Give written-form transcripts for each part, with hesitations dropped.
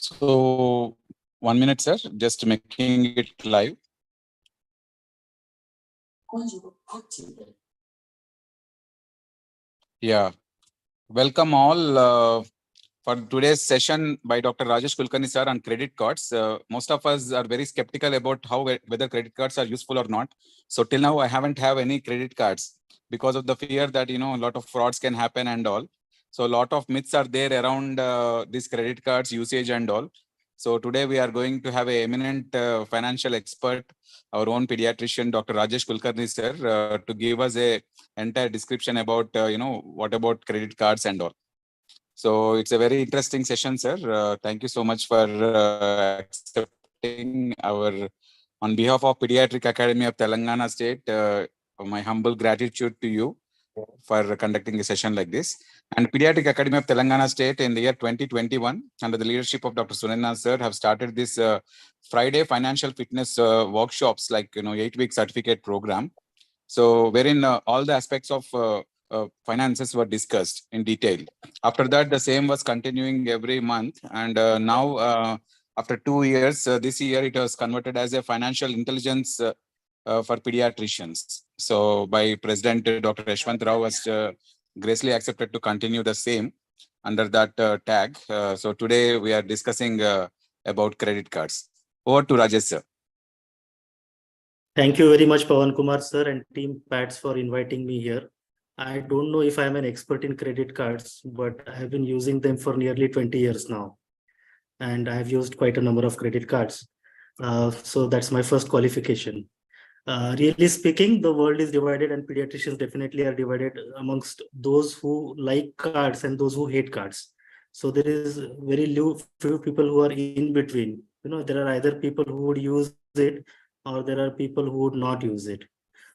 So 1 minute, sir, just making it live. Yeah, welcome all for today's session by Dr. Rajesh Kulkarni sir on credit cards. Most of us are very skeptical about whether credit cards are useful or not. So till now, I haven't have any credit cards because of the fear that a lot of frauds can happen and all. So a lot of myths are there around these credit cards usage and all. So today we are going to have a eminent financial expert, our own pediatrician, Dr. Rajesh Kulkarni sir, to give us a entire description about what about credit cards and all. So it's a very interesting session, sir. Thank you so much for accepting our, on behalf of Pediatric Academy of Telangana State, my humble gratitude to you for conducting a session like this. And Pediatric Academy of Telangana State in the year 2021, under the leadership of Dr. Sunena sir, have started this Friday financial fitness workshops, like 8-week certificate program. So wherein all the aspects of finances were discussed in detail. After that, the same was continuing every month. And now, after 2 years, this year it was converted as a financial intelligence for pediatricians. So by President Dr. Yashwant Rao was graciously accepted to continue the same under that tag. So today we are discussing about credit cards. Over to Rajesh sir. Thank you very much, Pawan Kumar sir and team PATS for inviting me here. I don't know if I'm an expert in credit cards, but I have been using them for nearly 20 years now. And I have used quite a number of credit cards. So that's my first qualification. Really speaking, the world is divided, and pediatricians definitely are divided amongst those who like cards and those who hate cards. So there is very few people who are in between. There are either people who would use it, or there are people who would not use it.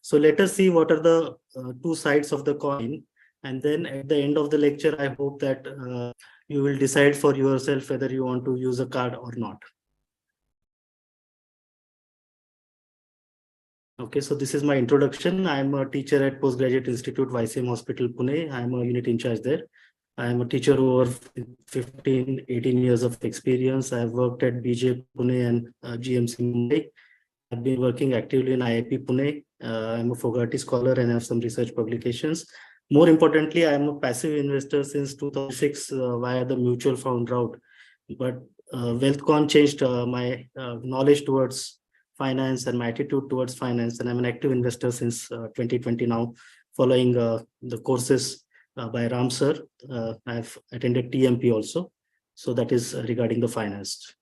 So let us see what are the two sides of the coin. And then at the end of the lecture, I hope that you will decide for yourself whether you want to use a card or not. Okay, so this is my introduction. I'm a teacher at Postgraduate Institute, YCM Hospital, Pune. I'm a unit in charge there. I'm a teacher over 15, 18 years of experience. I've worked at BJ Pune and GMC Mumbai. I've been working actively in IAP Pune. I'm a Fogarty scholar and have some research publications. More importantly, I'm a passive investor since 2006 via the mutual fund route. But WealthCon changed my knowledge towards finance and my attitude towards finance. And I'm an active investor since 2020 now, following the courses by Ram sir. I've attended TMP also. So that is regarding the finance.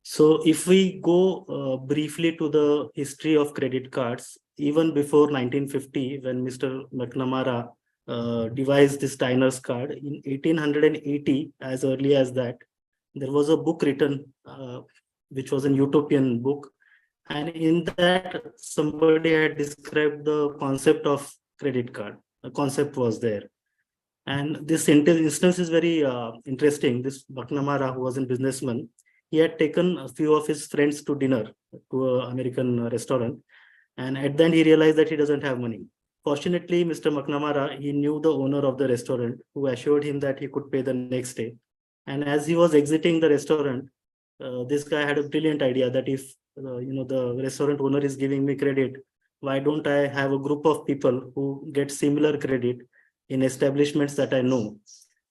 So if we go briefly to the history of credit cards, even before 1950, when Mr. McNamara devised this diner's card, in 1880, as early as that, there was a book written, which was a utopian book. And in that, somebody had described the concept of credit card. The concept was there. And this instance is very interesting. This McNamara, who was a businessman, he had taken a few of his friends to dinner to an American restaurant. And at the end, he realized that he doesn't have money. Fortunately, Mr. McNamara, he knew the owner of the restaurant, who assured him that he could pay the next day. And as he was exiting the restaurant, this guy had a brilliant idea that if the restaurant owner is giving me credit, why don't I have a group of people who get similar credit in establishments that I know?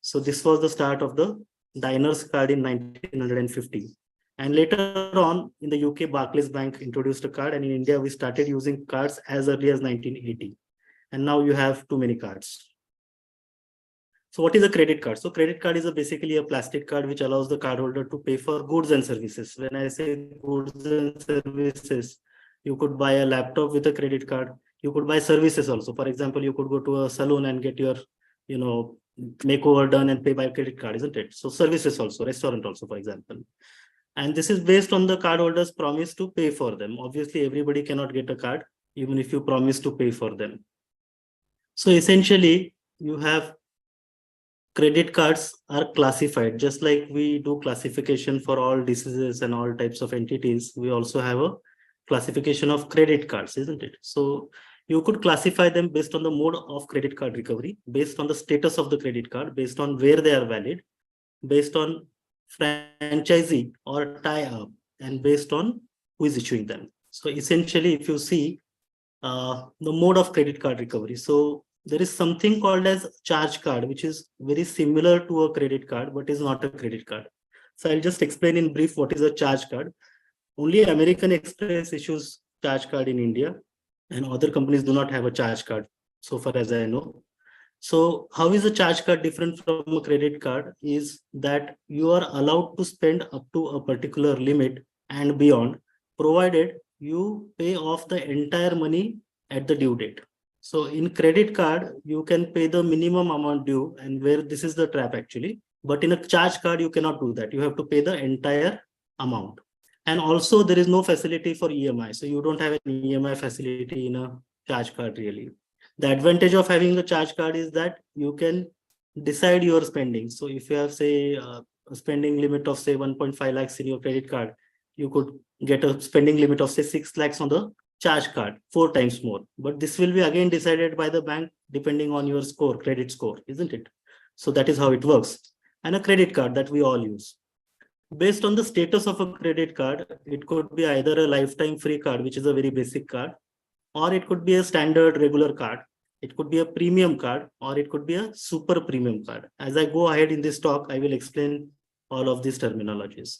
So this was the start of the diner's card in 1950. And later on, in the UK, Barclays Bank introduced a card, and in India, we started using cards as early as 1980. And now you have too many cards. So what is a credit card? So credit card is basically a plastic card which allows the cardholder to pay for goods and services. When I say goods and services, you could buy a laptop with a credit card. You could buy services also. For example, you could go to a salon and get your, makeover done and pay by credit card, isn't it? So services also, restaurant also, for example. And this is based on the cardholder's promise to pay for them. Obviously, everybody cannot get a card, even if you promise to pay for them. So essentially, you have credit cards are classified, just like we do classification for all diseases and all types of entities. We also have a classification of credit cards, isn't it? So you could classify them based on the mode of credit card recovery, based on the status of the credit card, based on where they are valid, based on franchisee or tie-up, and based on who is issuing them. So essentially, if you see the mode of credit card recovery, so there is something called as charge card, which is very similar to a credit card, but is not a credit card. So I'll just explain in brief what is a charge card. Only American Express issues charge card in India, and other companies do not have a charge card, so far as I know. So how is a charge card different from a credit card is that you are allowed to spend up to a particular limit and beyond, provided you pay off the entire money at the due date. So in credit card, you can pay the minimum amount due, and where this is the trap actually. But in a charge card, you cannot do that. You have to pay the entire amount. And also there is no facility for EMI. So you don't have an EMI facility in a charge card really. The advantage of having a charge card is that you can decide your spending. So if you have say a spending limit of say 1.5 lakhs in your credit card, you could get a spending limit of say 6 lakhs on the charge card, 4 times more. But this will be again decided by the bank depending on your score, credit score, isn't it? So that is how it works. And a credit card that we all use. Based on the status of a credit card, it could be either a lifetime free card, which is a very basic card, or it could be a standard regular card. It could be a premium card, or it could be a super premium card. As I go ahead in this talk, I will explain all of these terminologies.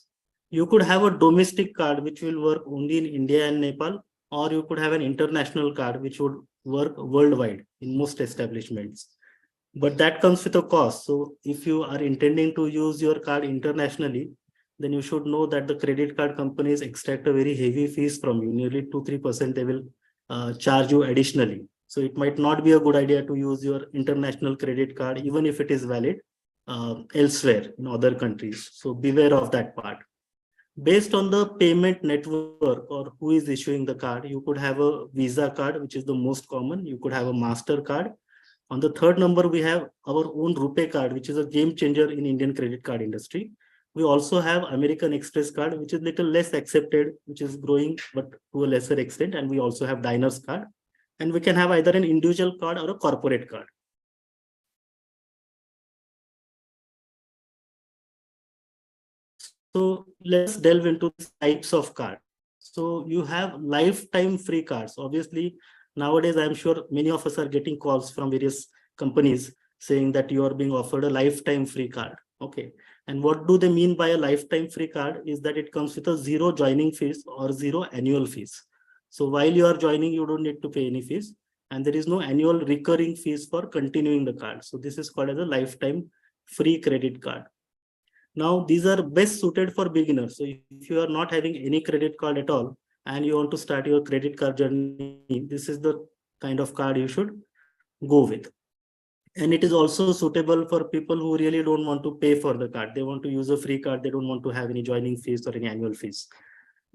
You could have a domestic card, which will work only in India and Nepal, or you could have an international card, which would work worldwide in most establishments. But that comes with a cost. So if you are intending to use your card internationally, then you should know that the credit card companies extract a very heavy fees from you, nearly 2-3% they will charge you additionally. So it might not be a good idea to use your international credit card, even if it is valid elsewhere in other countries. So beware of that part. Based on the payment network or who is issuing the card, you could have a Visa card, which is the most common. You could have a MasterCard. On the third number, we have our own RuPay card, which is a game changer in Indian credit card industry. We also have American Express card, which is little less accepted, which is growing, but to a lesser extent. And we also have Diners card. And we can have either an individual card or a corporate card. So let's delve into types of card. So you have lifetime free cards. Obviously, nowadays, I'm sure many of us are getting calls from various companies saying that you are being offered a lifetime free card. Okay. And what do they mean by a lifetime free card is that it comes with a zero joining fees or zero annual fees. So while you are joining, you don't need to pay any fees. And there is no annual recurring fees for continuing the card. So this is called as a lifetime free credit card. Now, these are best suited for beginners. So if you are not having any credit card at all and you want to start your credit card journey, this is the kind of card you should go with. And it is also suitable for people who really don't want to pay for the card. They want to use a free card. They don't want to have any joining fees or any annual fees.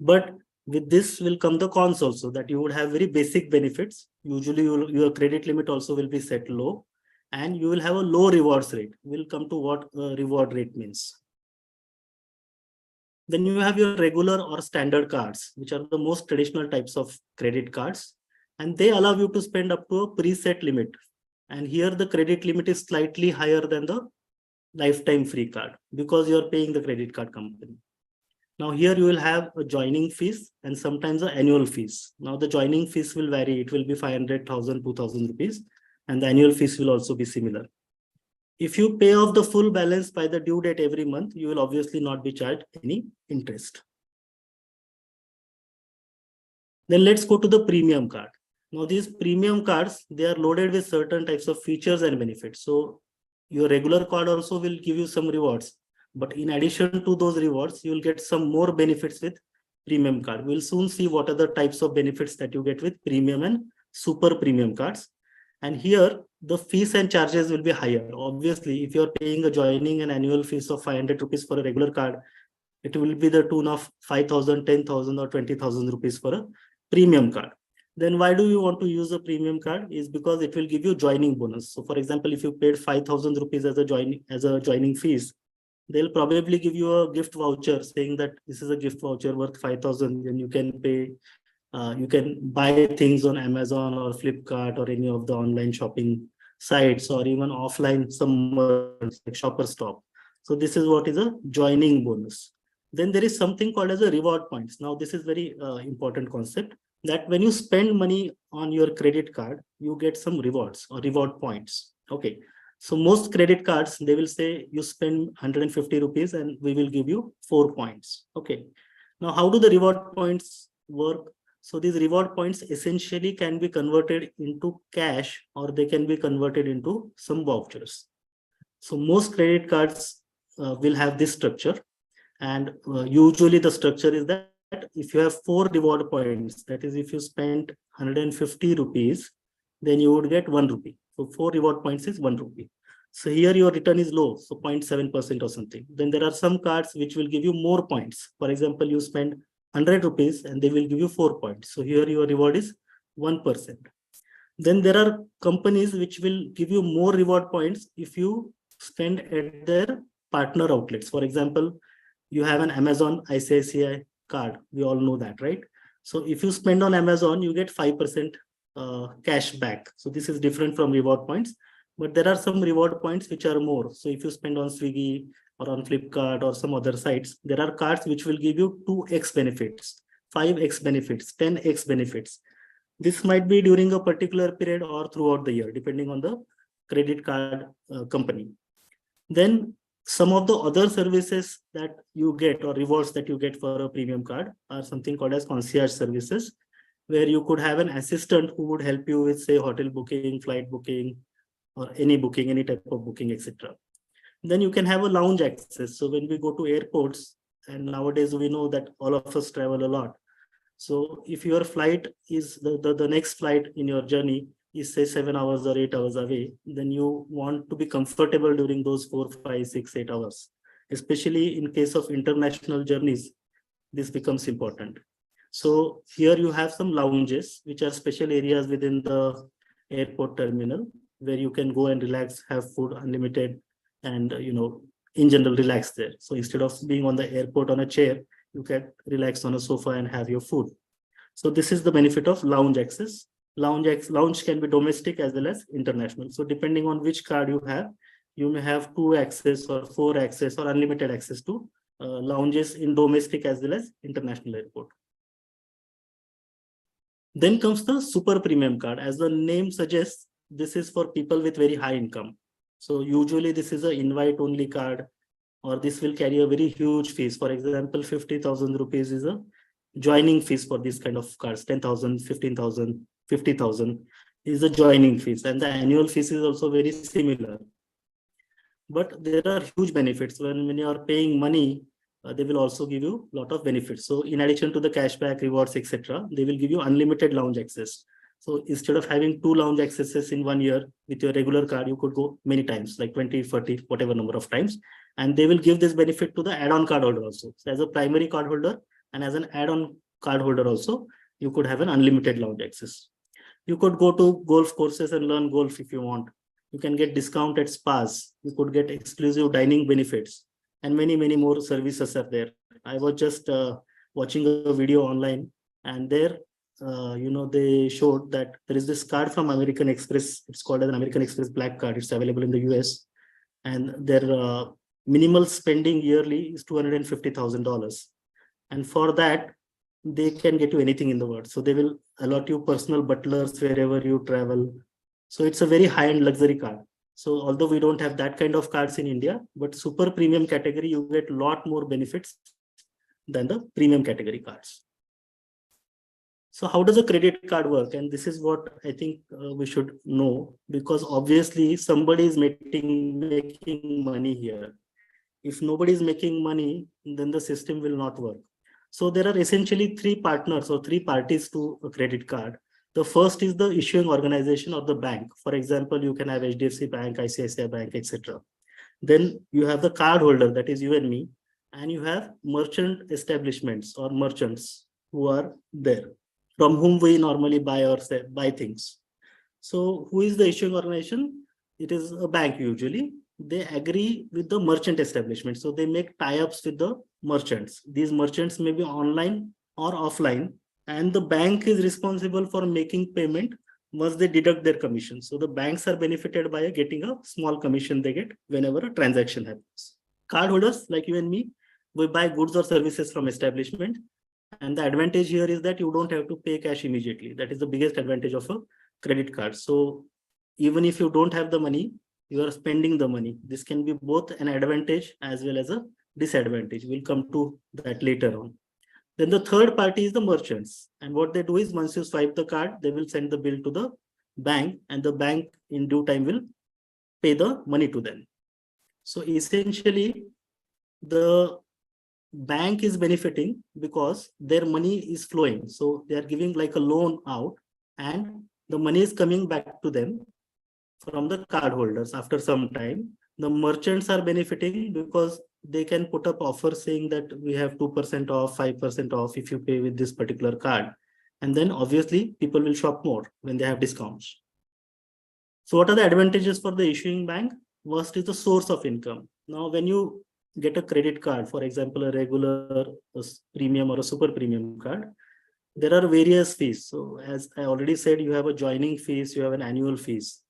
But with this will come the cons also, that you would have very basic benefits. Usually your credit limit also will be set low, and you will have a low rewards rate. We'll come to what reward rate means. Then you have your regular or standard cards, which are the most traditional types of credit cards. And they allow you to spend up to a preset limit. And here the credit limit is slightly higher than the lifetime free card because you're paying the credit card company. Now here you will have a joining fees and sometimes the annual fees. Now the joining fees will vary. It will be 500,000, 2,000 rupees. And the annual fees will also be similar. If you pay off the full balance by the due date every month, you will obviously not be charged any interest. Then let's go to the premium card. Now these premium cards, they are loaded with certain types of features and benefits. So your regular card also will give you some rewards. But in addition to those rewards, you will get some more benefits with premium card. We'll soon see what are the types of benefits that you get with premium and super premium cards. And here the fees and charges will be higher. Obviously, if you're paying a joining and annual fees of 500 rupees for a regular card, it will be the tune of 5,000, 10,000 or 20,000 rupees for a premium card. Then why do you want to use a premium card? Is because it will give you joining bonus. So for example, if you paid 5,000 rupees as a joining fees, they'll probably give you a gift voucher saying that this is a gift voucher worth 5,000 and you can pay. You can buy things on Amazon or Flipkart or any of the online shopping sites, or even offline some like Shopper Stop. So this is what is a joining bonus. Then there is something called as a reward points. Now this is very important concept, that when you spend money on your credit card, you get some rewards or reward points. Okay. So most credit cards, they will say you spend 150 rupees and we will give you 4 points. Okay. Now, how do the reward points work? So these reward points essentially can be converted into cash, or they can be converted into some vouchers. So most credit cards will have this structure. And usually the structure is that if you have 4 reward points, that is, if you spend 150 rupees, then you would get 1 rupee. So 4 reward points is 1 rupee. So here your return is low, so 0.7% or something. Then there are some cards which will give you more points. For example, you spend 100 rupees and they will give you 4 points. So here your reward is 1%. Then there are companies which will give you more reward points if you spend at their partner outlets. For example, you have an Amazon ICICI card. We all know that, right? So if you spend on Amazon, you get 5% cash back. So this is different from reward points, but there are some reward points which are more. So if you spend on Swiggy or on Flipkart or some other sites, there are cards which will give you 2x benefits, 5x benefits, 10x benefits. This might be during a particular period or throughout the year, depending on the credit card company. Then some of the other services that you get or rewards that you get for a premium card are something called as concierge services, where you could have an assistant who would help you with, say, hotel booking, flight booking, or any booking, any type of booking, etc. Then you can have a lounge access. So when we go to airports, and nowadays we know that all of us travel a lot. So if your flight is the next flight in your journey is, say, 7 hours or 8 hours away, then you want to be comfortable during those 4, 5, 6, 8 hours. Especially in case of international journeys, this becomes important. So here you have some lounges, which are special areas within the airport terminal where you can go and relax, have food unlimited, and in general relax there. So instead of being on the airport on a chair, you can relax on a sofa and have your food. So this is the benefit of lounge access. Lounge can be domestic as well as international. So depending on which card you have, you may have 2 access or 4 access or unlimited access to lounges in domestic as well as international airport. Then comes the super premium card. As the name suggests, this is for people with very high income. So usually this is an invite only card, or this will carry a very huge fees. For example, 50,000 rupees is a joining fees for this kind of cards. 10,000, 15,000, 50,000 is the joining fees, and the annual fees is also very similar. But there are huge benefits. When you are paying money, they will also give you a lot of benefits. So in addition to the cashback, rewards, etc., they will give you unlimited lounge access. So instead of having 2 lounge accesses in 1 year with your regular card, you could go many times, like 20, 40, whatever number of times. And they will give this benefit to the add-on card holder also. So as a primary card holder and as an add-on card holder also, you could have an unlimited lounge access. You could go to golf courses and learn golf if you want. You can get discount at spas. You could get exclusive dining benefits, and many, many more services are there. I was just watching a video online, and there, they showed that there is this card from American Express. It's called an American Express Black Card. It's available in the US, and their minimal spending yearly is $250,000. And for that, they can get you anything in the world. So they will allot you personal butlers wherever you travel. So it's a very high-end luxury card. So although we don't have that kind of cards in India, but super premium category, you get a lot more benefits than the premium category cards. So how does a credit card work? And this is what I think we should know, because obviously somebody is making money here. If nobody is making money, then the system will not work. So there are essentially 3 partners or 3 parties to a credit card. The first is the issuing organization or the bank. For example, you can have HDFC Bank, ICICI Bank, etc. Then you have the card holder, that is you and me, and you have merchant establishments or merchants who are there, from whom we normally buy things. So who is the issuing organization? It is a bank usually. They agree with the merchant establishment. So they make tie-ups with the merchants. These merchants may be online or offline, and the bank is responsible for making payment once they deduct their commission. So the banks are benefited by getting a small commission they get whenever a transaction happens. Cardholders like you and me, we buy goods or services from establishment. And the advantage here is that you don't have to pay cash immediately. That is the biggest advantage of a credit card. So even if you don't have the money, you are spending the money. This can be both an advantage as well as a disadvantage. We'll come to that later on. Then the third party is the merchants. And what they do is once you swipe the card, they will send the bill to the bank, and the bank in due time will pay the money to them. So essentially, the bank is benefiting because their money is flowing. So they are giving like a loan out, and the money is coming back to them from the cardholders after some time. The merchants are benefiting because they can put up offers saying that we have 2% off, 5% off if you pay with this particular card. And then obviously people will shop more when they have discounts. So what are the advantages for the issuing bank? First is the source of income. Now, when you get a credit card, for example, a regular premium or a super premium card, there are various fees. So as I already said, you have a joining fees, you have an annual fees,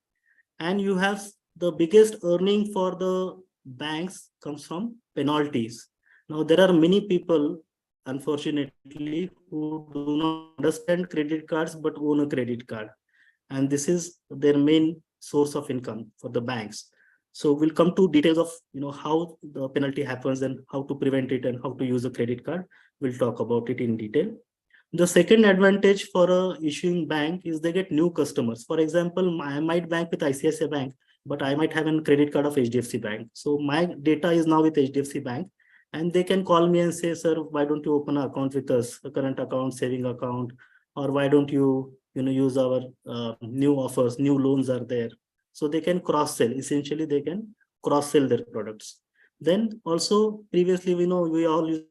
and you have the biggest earning for the banks comes from penalties. Now, there are many people, unfortunately, who do not understand credit cards but own a credit card. And this is their main source of income for the banks. So we'll come to details of how the penalty happens and how to prevent it and how to use a credit card. We'll talk about it in detail. The second advantage for a issuing bank is they get new customers. For example, I might bank with ICICI Bank, but I might have a credit card of HDFC Bank. So my data is now with HDFC Bank, and they can call me and say, sir, why don't you open an account with us, a current account, saving account, or why don't you use our new offers, new loans are there. So they can cross-sell. Essentially, they can cross-sell their products. Then also previously, we all used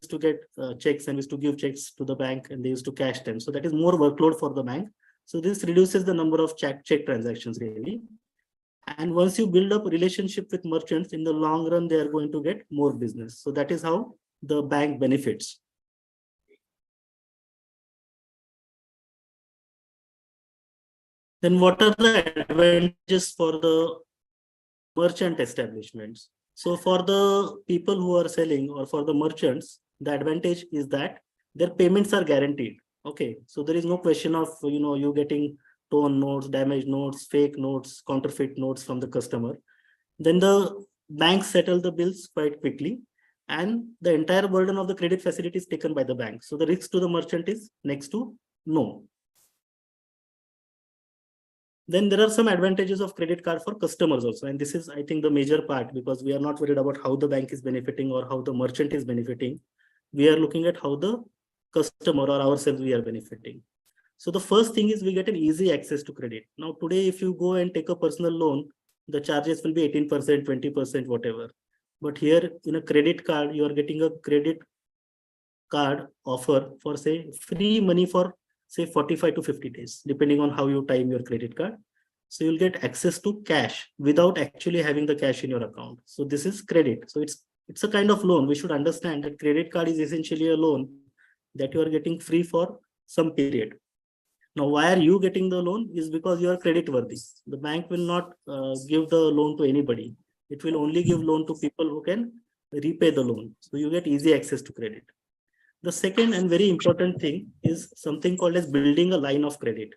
to get checks and used to give checks to the bank, and they used to cash them. So that is more workload for the bank. So this reduces the number of check transactions really. And once you build up a relationship with merchants, in the long run, they are going to get more business. So that is how the bank benefits. Then what are the advantages for the merchant establishments? So for the people who are selling or for the merchants, the advantage is that their payments are guaranteed. Okay, so there is no question of you getting torn notes, damaged notes, fake notes, counterfeit notes from the customer. Then the banks settle the bills quite quickly, and the entire burden of the credit facility is taken by the bank. So the risk to the merchant is next to no. Then there are some advantages of credit card for customers also. And this is, I think, the major part, because we are not worried about how the bank is benefiting or how the merchant is benefiting. We are looking at how the customer or ourselves we are benefiting. So the first thing is we get an easy access to credit. Now, today, if you go and take a personal loan, the charges will be 18%, 20%, whatever. But here in a credit card, you are getting a credit card offer for, say, free money for say 45 to 50 days, depending on how you time your credit card. So you'll get access to cash without actually having the cash in your account. So this is credit. So it's a kind of loan. We should understand that credit card is essentially a loan that you are getting free for some period. Now, why are you getting the loan? Is because you are credit worthy. The bank will not give the loan to anybody. It will only give loan to people who can repay the loan. So you get easy access to credit. The second and very important thing is something called as building a line of credit.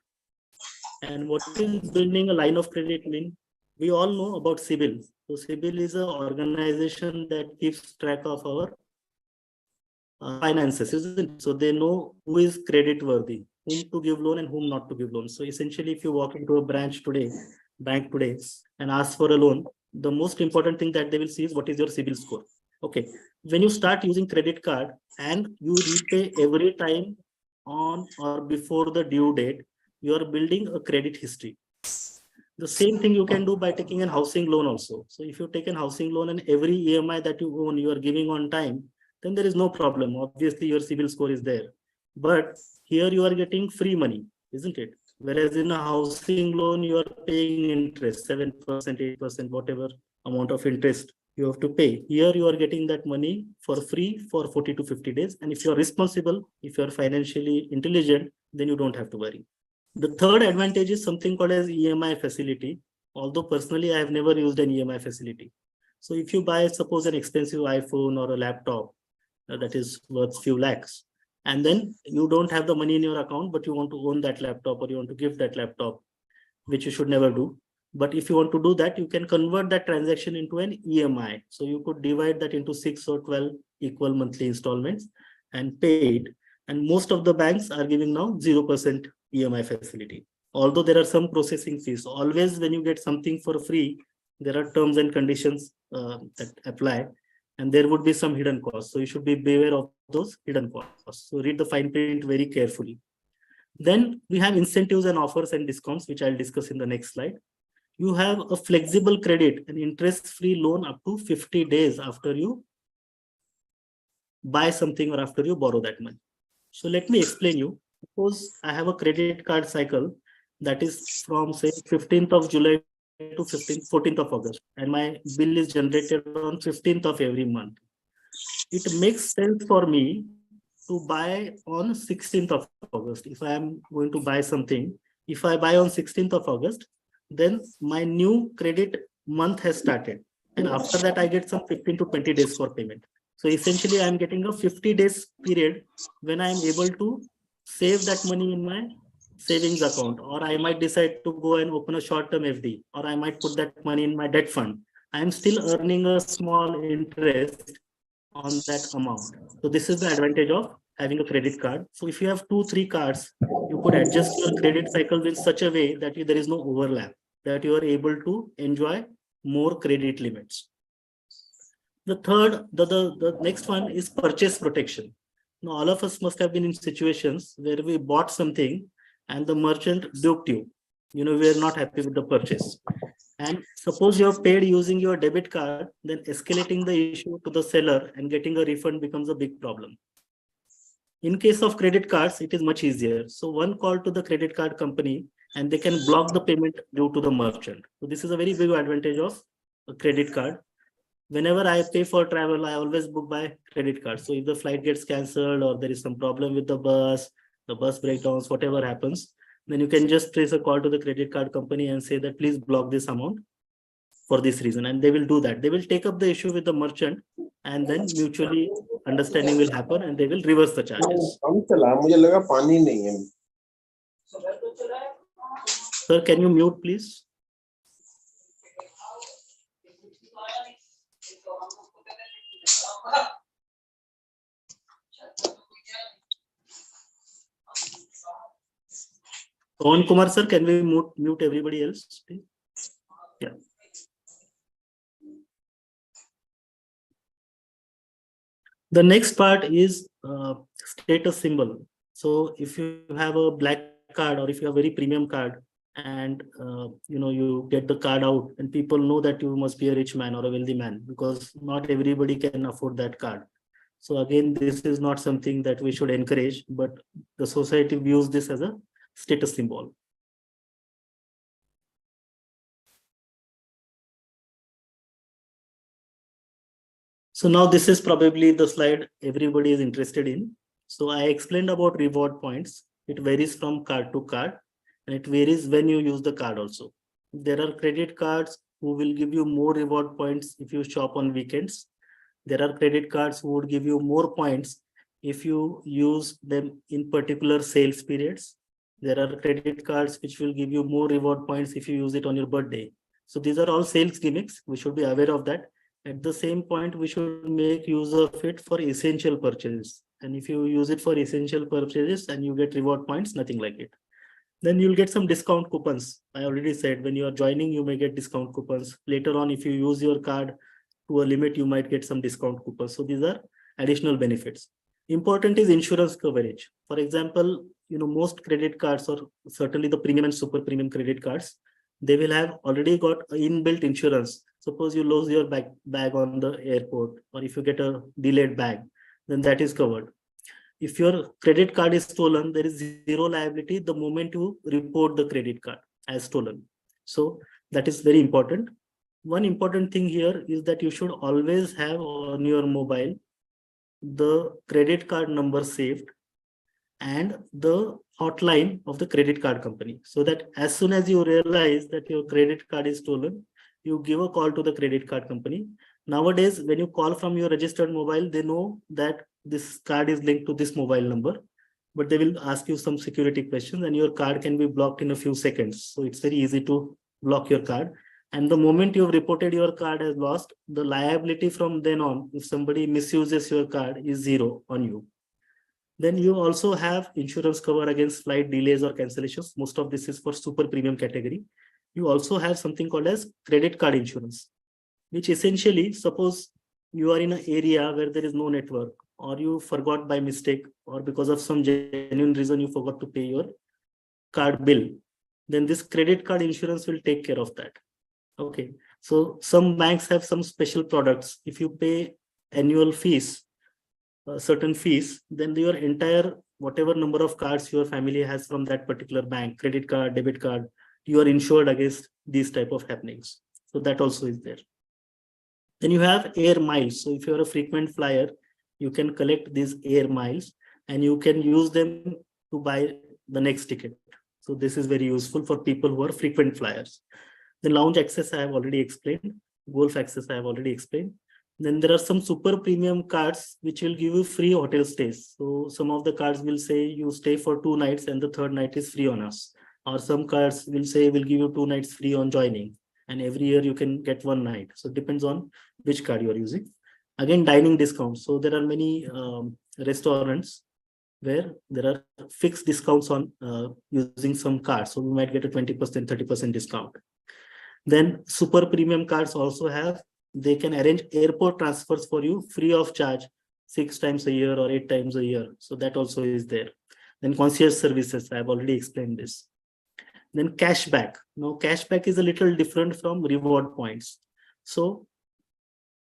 And what is building a line of credit mean? We all know about CIBIL. So CIBIL is an organization that keeps track of our finances, isn't it? So they know who is credit worthy, whom to give loan and whom not to give loan. So essentially, if you walk into a bank today, and ask for a loan, the most important thing that they will see is what is your CIBIL score. Okay, when you start using credit card and you repay every time on or before the due date, you are building a credit history. The same thing you can do by taking a housing loan also. So if you take a housing loan and every EMI that you own, you are giving on time, then there is no problem. Obviously, your CIBIL score is there. But here you are getting free money, isn't it? Whereas in a housing loan, you are paying interest, 7%, 8%, whatever amount of interest you have to pay. Here you are getting that money for free for 40 to 50 days. And if you're responsible, if you're financially intelligent, then you don't have to worry. The third advantage is something called as EMI facility. Although personally, I have never used an EMI facility. So if you buy, suppose, an expensive iPhone or a laptop that is worth few lakhs, and then you don't have the money in your account, but you want to own that laptop or you want to give that laptop, which you should never do. But if you want to do that, you can convert that transaction into an EMI. So you could divide that into 6 or 12 equal monthly installments and pay it. And most of the banks are giving now 0% EMI facility. Although there are some processing fees. Always when you get something for free, there are terms and conditions that apply, and there would be some hidden costs. So you should be beware of those hidden costs. So read the fine print very carefully. Then we have incentives and offers and discounts, which I'll discuss in the next slide. You have a flexible credit, an interest-free loan up to 50 days after you buy something or after you borrow that money. So let me explain you. Suppose I have a credit card cycle that is from, say, 15th of July to 14th of August, and my bill is generated on 15th of every month. It makes sense for me to buy on 16th of August. If I am going to buy something, if I buy on 16th of August, then my new credit month has started. And after that, I get some 15 to 20 days for payment. So essentially, I'm getting a 50 days period when I'm able to save that money in my savings account, or I might decide to go and open a short-term FD, or I might put that money in my debt fund. I'm still earning a small interest on that amount. So this is the advantage of having a credit card. So if you have 2-3 cards, you could adjust your credit cycles in such a way that there is no overlap, that you are able to enjoy more credit limits. The next one is purchase protection. Now, all of us must have been in situations where we bought something and the merchant duped you. We are not happy with the purchase. And suppose you have paid using your debit card, then escalating the issue to the seller and getting a refund becomes a big problem. In case of credit cards, it is much easier. So one call to the credit card company and they can block the payment due to the merchant. So this is a very big advantage of a credit card. Whenever I pay for travel, I always book by credit card. So if the flight gets cancelled or there is some problem with the bus breakdowns, whatever happens, then you can just place a call to the credit card company and say that please block this amount for this reason. And they will do that. They will take up the issue with the merchant and then mutually understanding will happen and they will reverse the charges. Sir, can you mute, please? Pawan Kumar sir, can we mute everybody else, please? Yeah. The next part is status symbol. So if you have a black card or if you have a very premium card and you get the card out and people know that you must be a rich man or a wealthy man, because not everybody can afford that card. So again, this is not something that we should encourage, but the society views this as a status symbol. So now this is probably the slide everybody is interested in. So I explained about reward points. It varies from card to card and it varies when you use the card also. There are credit cards who will give you more reward points if you shop on weekends. There are credit cards who would give you more points if you use them in particular sales periods. There are credit cards which will give you more reward points if you use it on your birthday. So these are all sales gimmicks. We should be aware of that. At the same point, we should make use of it for essential purchases. And if you use it for essential purchases and you get reward points, nothing like it. Then you'll get some discount coupons. I already said when you are joining, you may get discount coupons. Later on, if you use your card to a limit, you might get some discount coupons. So these are additional benefits. Important is insurance coverage. For example, most credit cards, or certainly the premium and super premium credit cards, they will have already got inbuilt insurance. Suppose you lose your bag on the airport, or if you get a delayed bag, then that is covered. If your credit card is stolen, there is zero liability the moment you report the credit card as stolen. So that is very important. One important thing here is that you should always have on your mobile the credit card number saved and the hotline of the credit card company, so that as soon as you realize that your credit card is stolen, you give a call to the credit card company Nowadays, when you call from your registered mobile, they know that this card is linked to this mobile number, but they will ask you some security questions and your card can be blocked in a few seconds. So it's very easy to block your card. And the moment you've reported your card as lost, the liability from then on, if somebody misuses your card, is zero on you. Then you also have insurance cover against flight delays or cancellations. Most of this is for super premium category. You also have something called as credit card insurance, which essentially, suppose you are in an area where there is no network, or you forgot by mistake, or because of some genuine reason you forgot to pay your card bill, then this credit card insurance will take care of that. Okay, so some banks have some special products. If you pay annual fees, certain fees, then your entire whatever number of cards your family has from that particular bank, credit card, debit card, you are insured against these type of happenings. So that also is there. Then you have air miles. So if you're a frequent flyer, you can collect these air miles and you can use them to buy the next ticket. So this is very useful for people who are frequent flyers. The lounge access I have already explained. Golf access I have already explained. Then there are some super premium cards which will give you free hotel stays. So some of the cards will say you stay for 2 nights and the third night is free on us. Or some cards will say we'll give you 2 nights free on joining. And every year you can get 1 night. So it depends on which card you are using. Again, dining discounts. So there are many restaurants where there are fixed discounts on using some cards. So we might get a 20%, 30% discount. Then super premium cards also have, they can arrange airport transfers for you free of charge 6 times a year or 8 times a year. So that also is there. Then concierge services, I have already explained this. Then cashback. Now cashback is a little different from reward points. So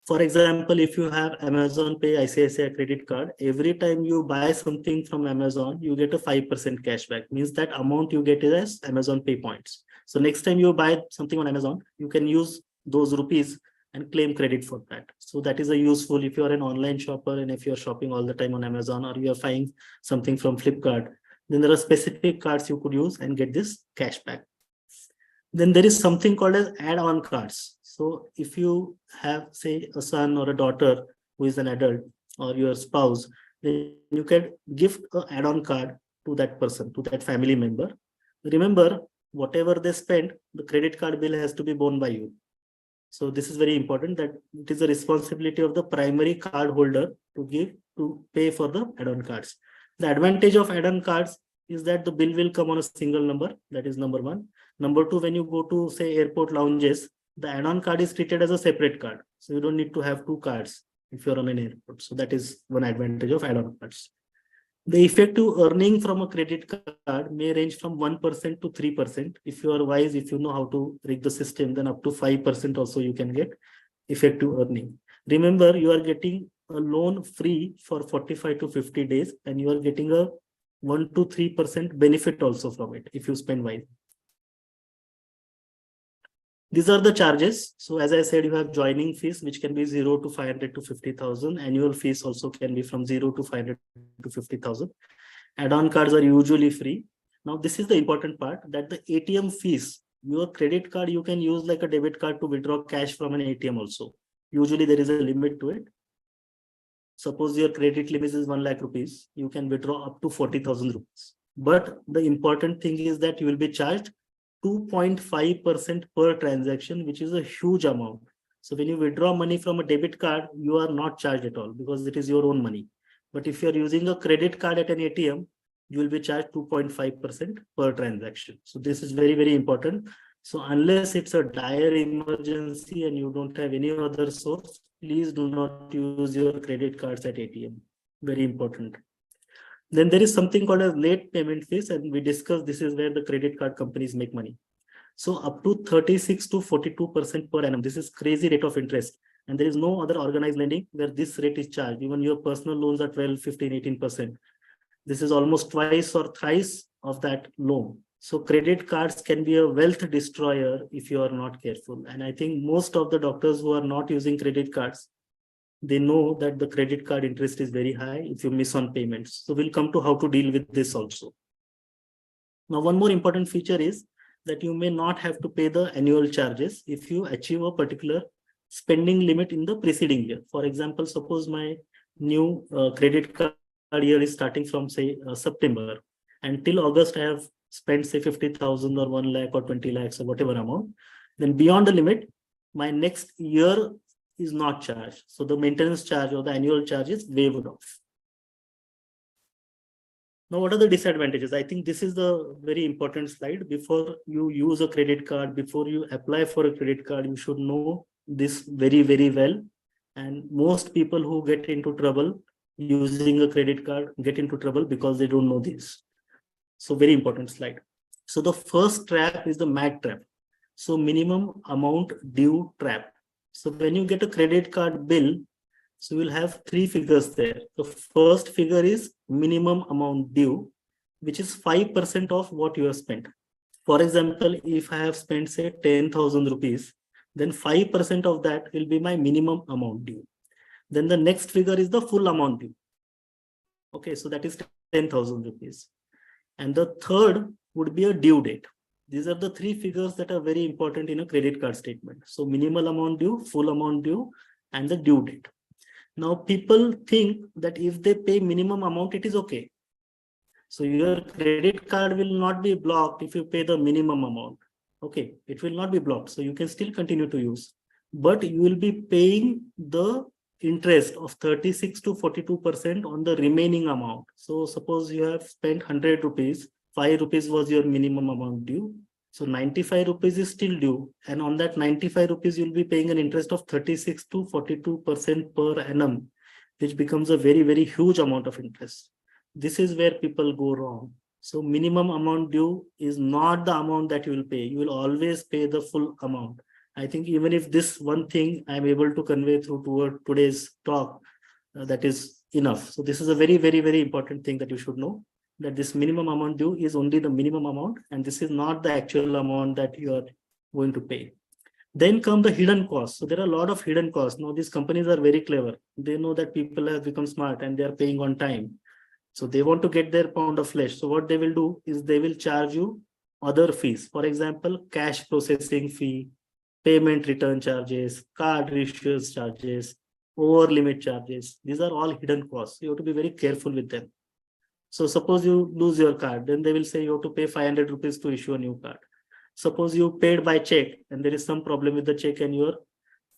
for example, if you have Amazon Pay ICICI credit card, every time you buy something from Amazon, you get a 5% cashback. Means that amount you get is as Amazon Pay points. So next time you buy something on Amazon, you can use those rupees and claim credit for that. So that is a useful if you are an online shopper and if you're shopping all the time on Amazon or you are buying something from Flipkart, then there are specific cards you could use and get this cashback. Then there is something called as add-on cards. So if you have, say, a son or a daughter who is an adult or your spouse, then you can give an add-on card to that person, to that family member. Remember, whatever they spend, the credit card bill has to be borne by you. So this is very important, that it is the responsibility of the primary card holder to pay for the add-on cards. The advantage of add-on cards is that the bill will come on a single number. That is number one. Number two, when you go to, say, airport lounges, the add-on card is treated as a separate card. So you don't need to have 2 cards if you're on an airport. So that is one advantage of add-on cards. The effective earning from a credit card may range from 1% to 3%. If you are wise, if you know how to rig the system, then up to 5% also you can get effective earning. Remember, you are getting a loan free for 45 to 50 days, and you are getting a 1 to 3% benefit also from it if you spend wisely. These are the charges. So as I said, you have joining fees, which can be 0 to 500 to 50,000. Annual fees also can be from 0 to 500 to 50,000. Add-on cards are usually free. Now, this is the important part, that the ATM fees, your credit card, you can use like a debit card to withdraw cash from an ATM also. Usually there is a limit to it. Suppose your credit limit is 1 lakh rupees, you can withdraw up to 40,000 rupees. But the important thing is that you will be charged 2.5% per transaction, which is a huge amount. So when you withdraw money from a debit card, you are not charged at all because it is your own money. But if you're using a credit card at an ATM, you will be charged 2.5% per transaction. So this is very, very important. So unless it's a dire emergency and you don't have any other source, please do not use your credit cards at ATM. Very important. Then there is something called as late payment fees, and we discussed this is where the credit card companies make money. So up to 36 to 42% per annum. This is crazy rate of interest. And there is no other organized lending where this rate is charged. Even your personal loans are 12, 15, 18%. This is almost twice or thrice of that loan. So credit cards can be a wealth destroyer if you are not careful. And I think most of the doctors who are not using credit cards, they know that the credit card interest is very high if you miss on payments. So we'll come to how to deal with this also. Now, one more important feature is that you may not have to pay the annual charges if you achieve a particular spending limit in the preceding year. For example, suppose my new credit card year is starting from say September, and till August I have spent say 50,000 or 1 lakh or 20 lakhs or whatever amount. Then beyond the limit, my next year is not charged. So the maintenance charge or the annual charge is waived off. Now, what are the disadvantages? I think this is the very important slide. Before you use a credit card, before you apply for a credit card, you should know this very, very well. And most people who get into trouble using a credit card get into trouble because they don't know this. So very important slide. So the first trap is the MAT trap. So minimum amount due trap. So when you get a credit card bill, so we'll have 3 figures there. The first figure is minimum amount due, which is 5% of what you have spent. For example, if I have spent say 10,000 rupees, then 5% of that will be my minimum amount due. Then the next figure is the full amount due. Okay, so that is 10,000 rupees. And the third would be a due date. These are the 3 figures that are very important in a credit card statement. So minimal amount due, full amount due, and the due date. Now, people think that if they pay minimum amount, it is okay. So your credit card will not be blocked if you pay the minimum amount. Okay, it will not be blocked. So you can still continue to use, but you will be paying the interest of 36 to 42% on the remaining amount. So suppose you have spent 100 rupees, 5 rupees was your minimum amount due. So 95 rupees is still due. And on that 95 rupees, you'll be paying an interest of 36 to 42% per annum, which becomes a very, very huge amount of interest. This is where people go wrong. So minimum amount due is not the amount that you will pay. You will always pay the full amount. I think even if this one thing I'm able to convey through today's talk, that is enough. So this is a very, very, very important thing that you should know, that this minimum amount due is only the minimum amount, and this is not the actual amount that you are going to pay. Then come the hidden costs. So there are a lot of hidden costs. Now these companies are very clever. They know that people have become smart and they are paying on time. So they want to get their pound of flesh. So what they will do is they will charge you other fees. For example, cash processing fee, payment return charges, card issuance charges, over limit charges. These are all hidden costs. You have to be very careful with them. So suppose you lose your card, then they will say you have to pay 500 rupees to issue a new card. Suppose you paid by check and there is some problem with the check and your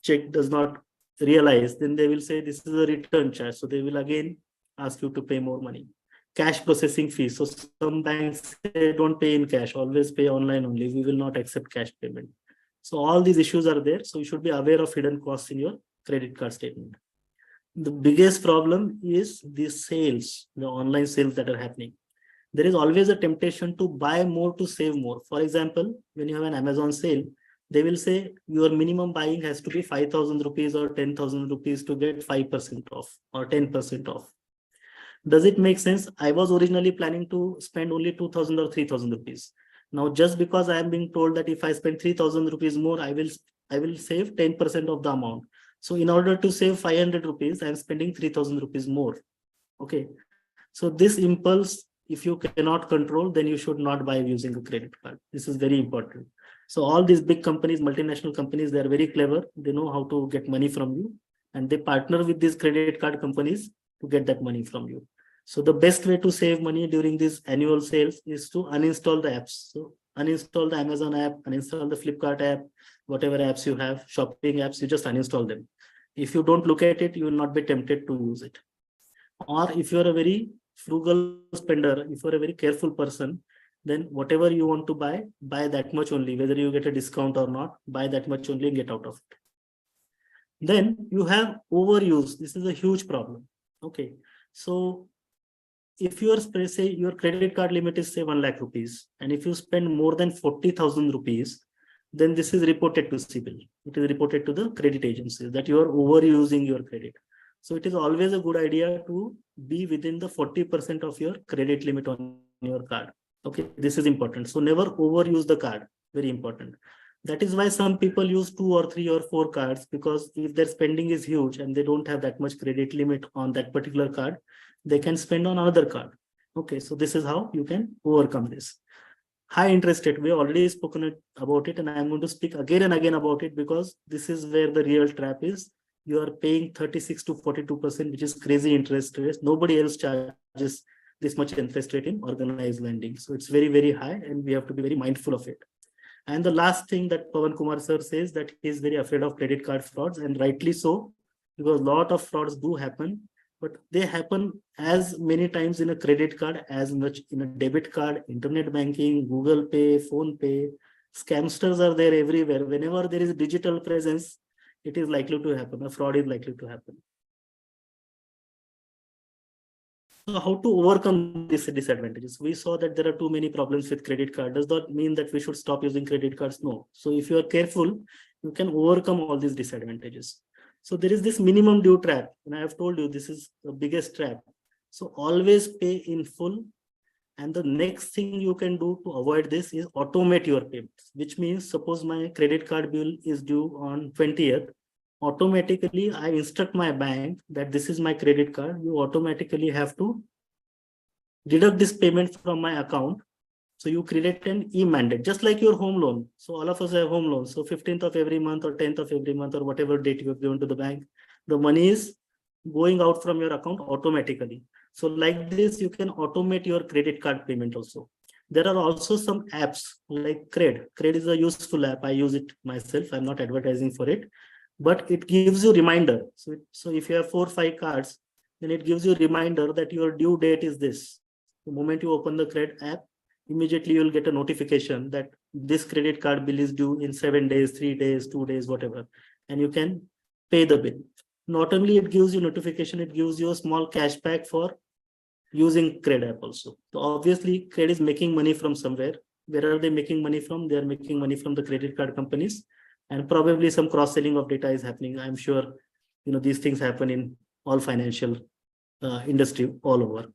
check does not realize, then they will say this is a return charge. So they will again ask you to pay more money. Cash processing fees. So some banks say don't pay in cash, always pay online only. We will not accept cash payment. So all these issues are there. So you should be aware of hidden costs in your credit card statement. The biggest problem is the sales, the online sales that are happening. There is always a temptation to buy more to save more. For example, when you have an Amazon sale, they will say your minimum buying has to be 5,000 rupees or 10,000 rupees to get 5% off or 10% off. Does it make sense? I was originally planning to spend only 2,000 or 3,000 rupees. Now, just because I am being told that if I spend 3,000 rupees more, I will save 10% of the amount. So in order to save 500 rupees, I am spending 3,000 rupees more. Okay. So this impulse, if you cannot control, then you should not buy using a credit card. This is very important. So all these big companies, multinational companies, they are very clever. They know how to get money from you, and they partner with these credit card companies to get that money from you. So the best way to save money during these annual sales is to uninstall the apps. So uninstall the Amazon app, uninstall the Flipkart app, whatever apps you have, shopping apps, you just uninstall them. If you don't look at it, you will not be tempted to use it. Or if you're a very frugal spender, if you're a very careful person, then whatever you want to buy that much only, whether you get a discount or not, buy that much only and get out of it. Then you have overuse. This is a huge problem. Okay. So if your say your credit card limit is say 1 lakh rupees, and if you spend more than 40,000 rupees, then this is reported to CIBIL. It is reported to the credit agencies that you are overusing your credit. So it is always a good idea to be within the 40% of your credit limit on your card. Okay, this is important. So never overuse the card. Very important. That is why some people use 2 or 3 or 4 cards, because if their spending is huge and they don't have that much credit limit on that particular card, they can spend on another card. Okay, so this is how you can overcome this. high interest rate. We already spoken about it, and I'm going to speak again and again about it because this is where the real trap is. You are paying 36 to 42%, which is crazy interest rates. Nobody else charges this much interest rate in organized lending. So it's very, very high, and we have to be very mindful of it. And the last thing that Pawan Kumar sir says, that he is very afraid of credit card frauds, and rightly so, because a lot of frauds do happen, but they happen as many times in a credit card as much in a debit card, internet banking, Google Pay, Phone Pay. Scamsters are there everywhere. Whenever there is digital presence, it is likely to happen. A fraud is likely to happen. So how to overcome these disadvantages? We saw that there are too many problems with credit card. Does that mean that we should stop using credit cards? No. So if you are careful, you can overcome all these disadvantages. So there is this minimum due trap, and I have told you this is the biggest trap. So always pay in full. And the next thing you can do to avoid this is automate your payments, which means suppose my credit card bill is due on 20th. Automatically, I instruct my bank that this is my credit card. You automatically have to deduct this payment from my account. So you create an e-mandate, just like your home loan. So all of us have home loans. So 15th of every month or 10th of every month or whatever date you have given to the bank, the money is going out from your account automatically. So like this, you can automate your credit card payment also. There are also some apps like Cred. Cred is a useful app. I use it myself. I'm not advertising for it, but it gives you reminder. So if you have 4 or 5 cards, then it gives you a reminder that your due date is this. The moment you open the Cred app, immediately you'll get a notification that this credit card bill is due in 7 days, 3 days, 2 days, whatever, and you can pay the bill. Not only it gives you notification, it gives you a small cashback for using Cred app also. So obviously, Cred is making money from somewhere. Where are they making money from? They are making money from the credit card companies, and probably some cross-selling of data is happening. I'm sure these things happen in all financial industry all over.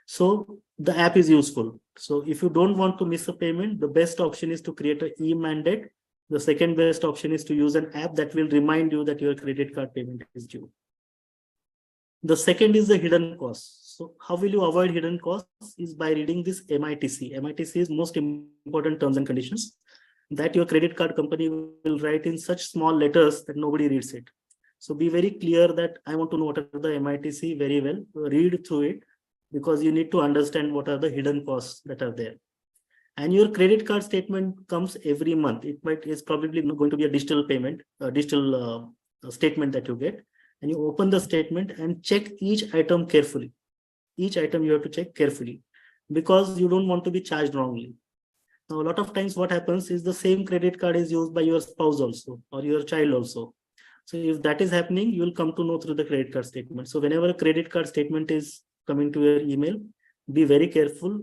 So the app is useful. So if you don't want to miss a payment, the best option is to create an e-mandate. The second best option is to use an app that will remind you that your credit card payment is due. The second is the hidden costs. So how will you avoid hidden costs? Is by reading this MITC. MITC is most important terms and conditions that your credit card company will write in such small letters that nobody reads it. So be very clear that I want to know what are the MITC very well. Read through it, because you need to understand what are the hidden costs that are there. And your credit card statement comes every month. It's probably going to be a digital payment, a digital statement that you get. And you open the statement and check each item carefully. Each item you have to check carefully, because you don't want to be charged wrongly. Now, a lot of times what happens is the same credit card is used by your spouse also, or your child also. So if that is happening, you will come to know through the credit card statement. So whenever a credit card statement is coming to your email, be very careful,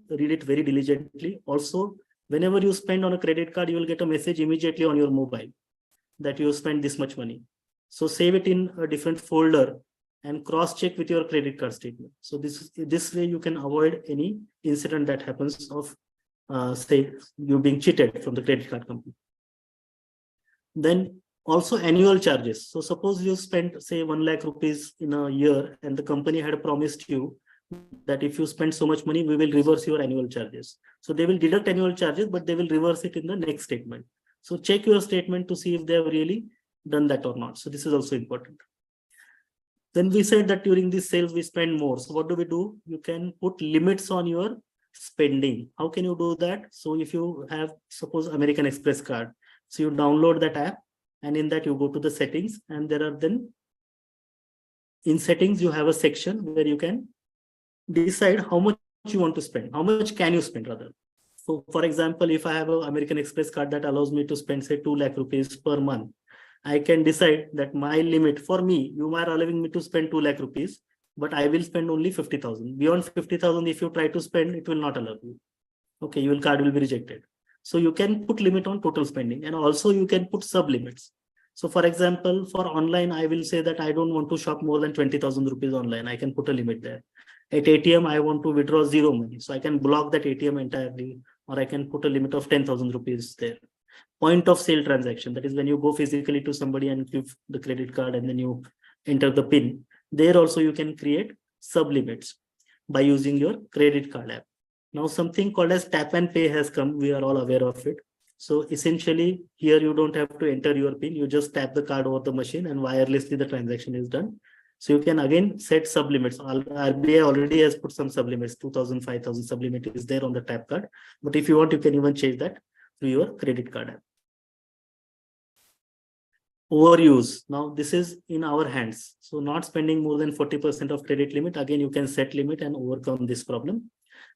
read it very diligently. Also, whenever you spend on a credit card, you will get a message immediately on your mobile that you spent this much money. So save it in a different folder and cross-check with your credit card statement. So this way you can avoid any incident that happens of say you being cheated from the credit card company. Then also annual charges. So suppose you spent say 1 lakh rupees in a year, and the company had promised you that if you spend so much money, we will reverse your annual charges. So they will deduct annual charges, but they will reverse it in the next statement. So check your statement to see if they have really done that or not. So this is also important. Then we said that during these sales, we spend more. So what do? You can put limits on your spending. How can you do that? So if you have, suppose, American Express card, so you download that app, and in that you go to the settings, and there are then in settings, you have a section where you can decide how much you want to spend. How much can you spend rather? So for example, if I have an American Express card that allows me to spend say 2 lakh rupees per month, I can decide that my limit for me, you are allowing me to spend 2 lakh rupees, but I will spend only 50,000. Beyond 50,000, if you try to spend, it will not allow you. Okay, your card will be rejected. So you can put limit on total spending, and also you can put sub limits. So for example, for online, I will say that I don't want to shop more than 20,000 rupees online. I can put a limit there. At ATM, I want to withdraw 0 money. So I can block that ATM entirely, or I can put a limit of 10,000 rupees there. Point of sale transaction, that is when you go physically to somebody and give the credit card and then you enter the PIN. There also you can create sub limits by using your credit card app. Now something called as tap and pay has come. We are all aware of it. So essentially here you don't have to enter your PIN. You just tap the card over the machine and wirelessly the transaction is done. So you can again set sublimits. RBI already has put some sublimits, 2,000, 5,000 sublimit is there on the tap card. But if you want, you can even change that through your credit card app. Overuse. Now this is in our hands. So not spending more than 40% of credit limit. Again, you can set limit and overcome this problem.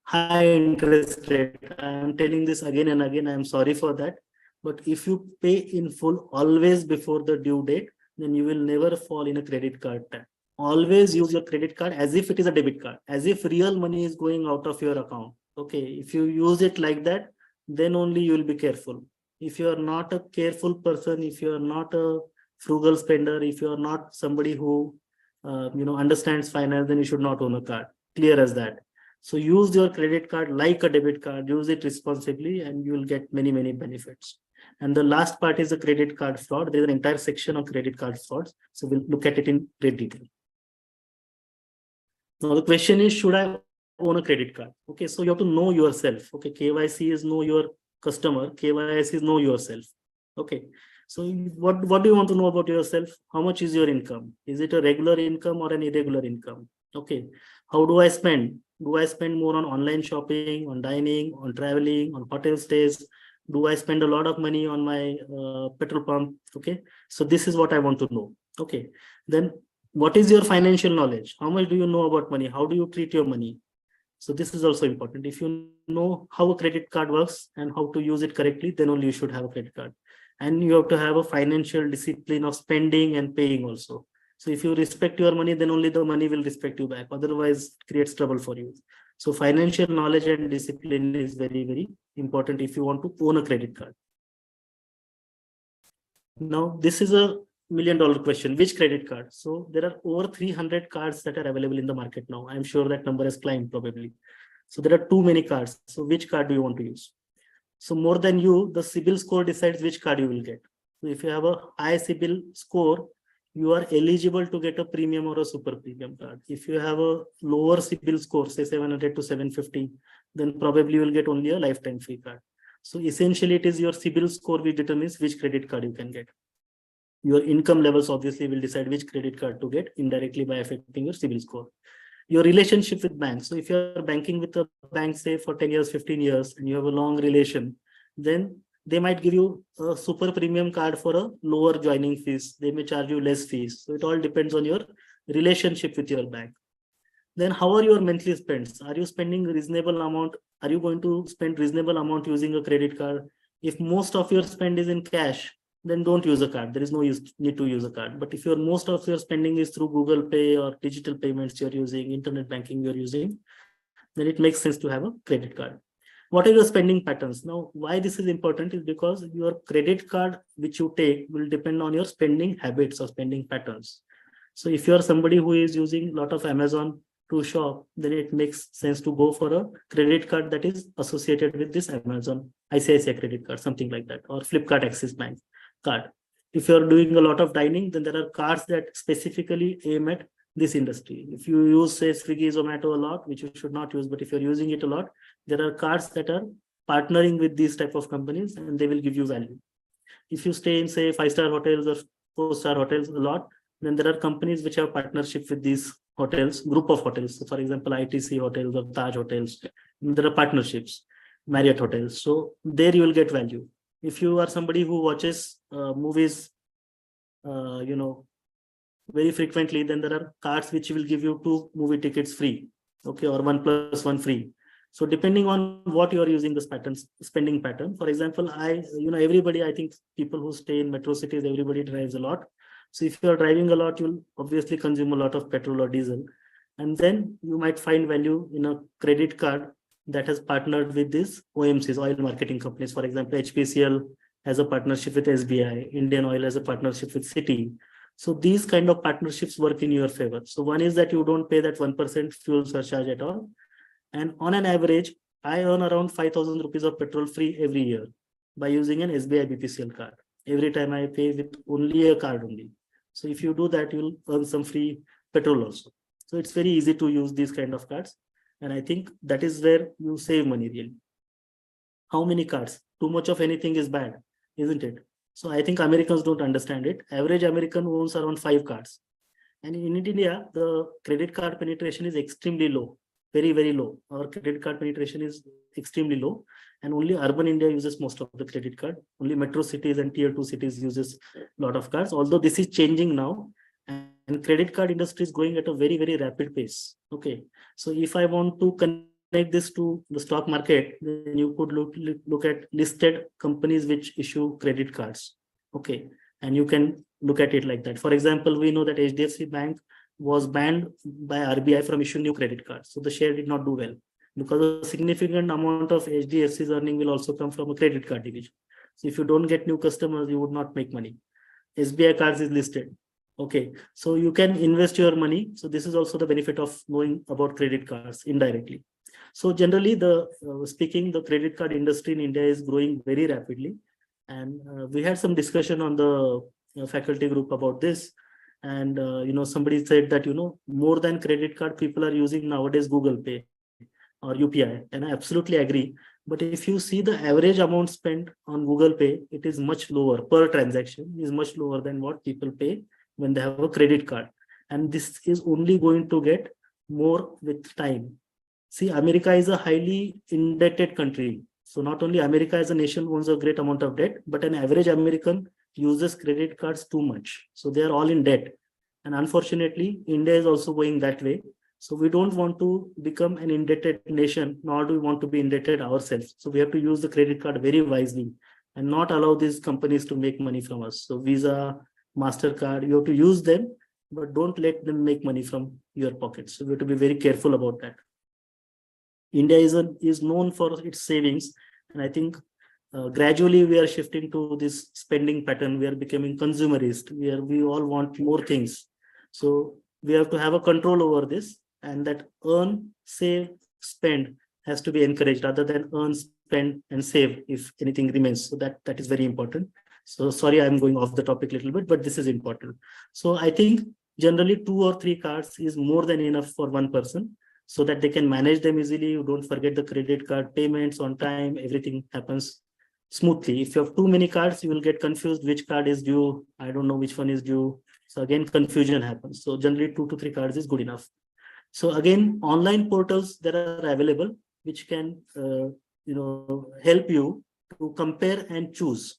High interest rate. I am telling this again and again. I am sorry for that. But if you pay in full always before the due date, then you will never fall in a credit card trap. Always use your credit card as if it is a debit card, as if real money is going out of your account. Okay, if you use it like that, then only you will be careful. If you are not a careful person, if you are not a frugal spender, if you are not somebody who understands finance, then you should not own a card. Clear as that. So use your credit card like a debit card, use it responsibly, and you will get many, many benefits. And the last part is the credit card fraud. There's an entire section on credit card frauds. So we'll look at it in great detail. Now the question is, should I own a credit card? Okay, so you have to know yourself. Okay, KYC is know your customer, KYC is know yourself. Okay, so what do you want to know about yourself? How much is your income? Is it a regular income or an irregular income? Okay, how do I spend? Do I spend more on online shopping, on dining, on traveling, on hotel stays? Do I spend a lot of money on my petrol pump? Okay, so this is what I want to know. Okay, then what is your financial knowledge? How much do you know about money? How do you treat your money? So this is also important. If you know how a credit card works and how to use it correctly, then only you should have a credit card. And you have to have a financial discipline of spending and paying also. So if you respect your money, then only the money will respect you back. Otherwise, it creates trouble for you. So financial knowledge and discipline is very, very important if you want to own a credit card. Now, this is a $1,000,000 question. Which credit card? So there are over 300 cards that are available in the market now. I'm sure that number has climbed probably. So there are too many cards. So which card do you want to use? So more than you, the CIBIL score decides which card you will get. So if you have a high CIBIL score, you are eligible to get a premium or a super premium card. If you have a lower CIBIL score, say 700 to 750, then probably you will get only a lifetime free card. So essentially it is your CIBIL score which determines which credit card you can get. Your income levels obviously will decide which credit card to get indirectly by affecting your CIBIL score. Your relationship with banks. So if you're banking with a bank, say for 10 years, 15 years, and you have a long relation, then they might give you a super premium card for a lower joining fees. They may charge you less fees. So it all depends on your relationship with your bank. Then how are your monthly spends? Are you spending a reasonable amount? Are you going to spend reasonable amount using a credit card? If most of your spend is in cash, then don't use a card. There is no need to use a card. But if most of your spending is through Google Pay or digital payments you're using, internet banking you're using, then it makes sense to have a credit card. What are your spending patterns? Now, why this is important is because your credit card which you take will depend on your spending habits or spending patterns. So if you're somebody who is using a lot of Amazon to shop, then it makes sense to go for a credit card that is associated with this Amazon ICICI credit card, something like that, or Flipkart Axis Bank card. If you're doing a lot of dining, then there are cards that specifically aim at this industry. If you use, say, Swiggy, Zomato a lot, which you should not use, but if you're using it a lot, there are cards that are partnering with these type of companies and they will give you value. If you stay in, say, 5-star hotels or 4-star hotels a lot, then there are companies which have partnership with these hotels, group of hotels. So for example, ITC hotels or Taj hotels, there are partnerships, Marriott hotels. So there you will get value. If you are somebody who watches movies, very frequently, then there are cards which will give you 2 movie tickets free, okay, or 1+1 free. So depending on what you are using this spending pattern. For example, everybody, I think people who stay in metro cities, everybody drives a lot. So if you are driving a lot, you'll obviously consume a lot of petrol or diesel. And then you might find value in a credit card that has partnered with these OMCs, oil marketing companies. For example, HPCL has a partnership with SBI, Indian Oil has a partnership with Citi. So these kind of partnerships work in your favor. So one is that you don't pay that 1% fuel surcharge at all. And on an average, I earn around 5,000 rupees of petrol free every year by using an SBI BPCL card. Every time I pay with only a card only. So if you do that, you'll earn some free petrol also. So it's very easy to use these kind of cards. And I think that is where you save money really. How many cards? Too much of anything is bad, isn't it? So I think Americans don't understand it. Average American owns around 5 cards. And in India, the credit card penetration is extremely low, very, very low. Our credit card penetration is extremely low. And only urban India uses most of the credit card. Only metro cities and tier 2 cities uses a lot of cards. Although this is changing now. And credit card industry is growing at a very, very rapid pace. Okay. So if I want to connect this to the stock market, then you could look at listed companies which issue credit cards. Okay. And you can look at it like that. For example, we know that HDFC Bank was banned by RBI from issuing new credit cards. So the share did not do well because a significant amount of HDFC's earning will also come from a credit card division. So if you don't get new customers, you would not make money. SBI cards is listed. Okay, so you can invest your money. So this is also the benefit of knowing about credit cards indirectly. So generally, the credit card industry in India is growing very rapidly. And we had some discussion on the faculty group about this. And, somebody said that, more than credit card, people are using nowadays Google Pay or UPI. And I absolutely agree. But if you see the average amount spent on Google Pay, it is much lower per transaction, is much lower than what people pay when they have a credit card. And this is only going to get more with time. See, America is a highly indebted country. So not only America as a nation owns a great amount of debt, but an average American uses credit cards too much. So they are all in debt. And unfortunately, India is also going that way. So we don't want to become an indebted nation, nor do we want to be indebted ourselves. So we have to use the credit card very wisely and not allow these companies to make money from us. So Visa, MasterCard, you have to use them, but don't let them make money from your pockets. So we have to be very careful about that. India is known for its savings. And I think gradually we are shifting to this spending pattern. We are becoming consumerist. We all want more things. So we have to have a control over this, and that earn, save, spend has to be encouraged rather than earn, spend, and save if anything remains. So that is very important. So sorry, I'm going off the topic a little bit, but this is important. So I think generally 2 or 3 cards is more than enough for one person, so that they can manage them easily. You don't forget the credit card payments on time. Everything happens smoothly. If you have too many cards, you will get confused which card is due. I don't know which one is due. So again, confusion happens. So generally 2 to 3 cards is good enough. So again, online portals that are available, which can help you to compare and choose.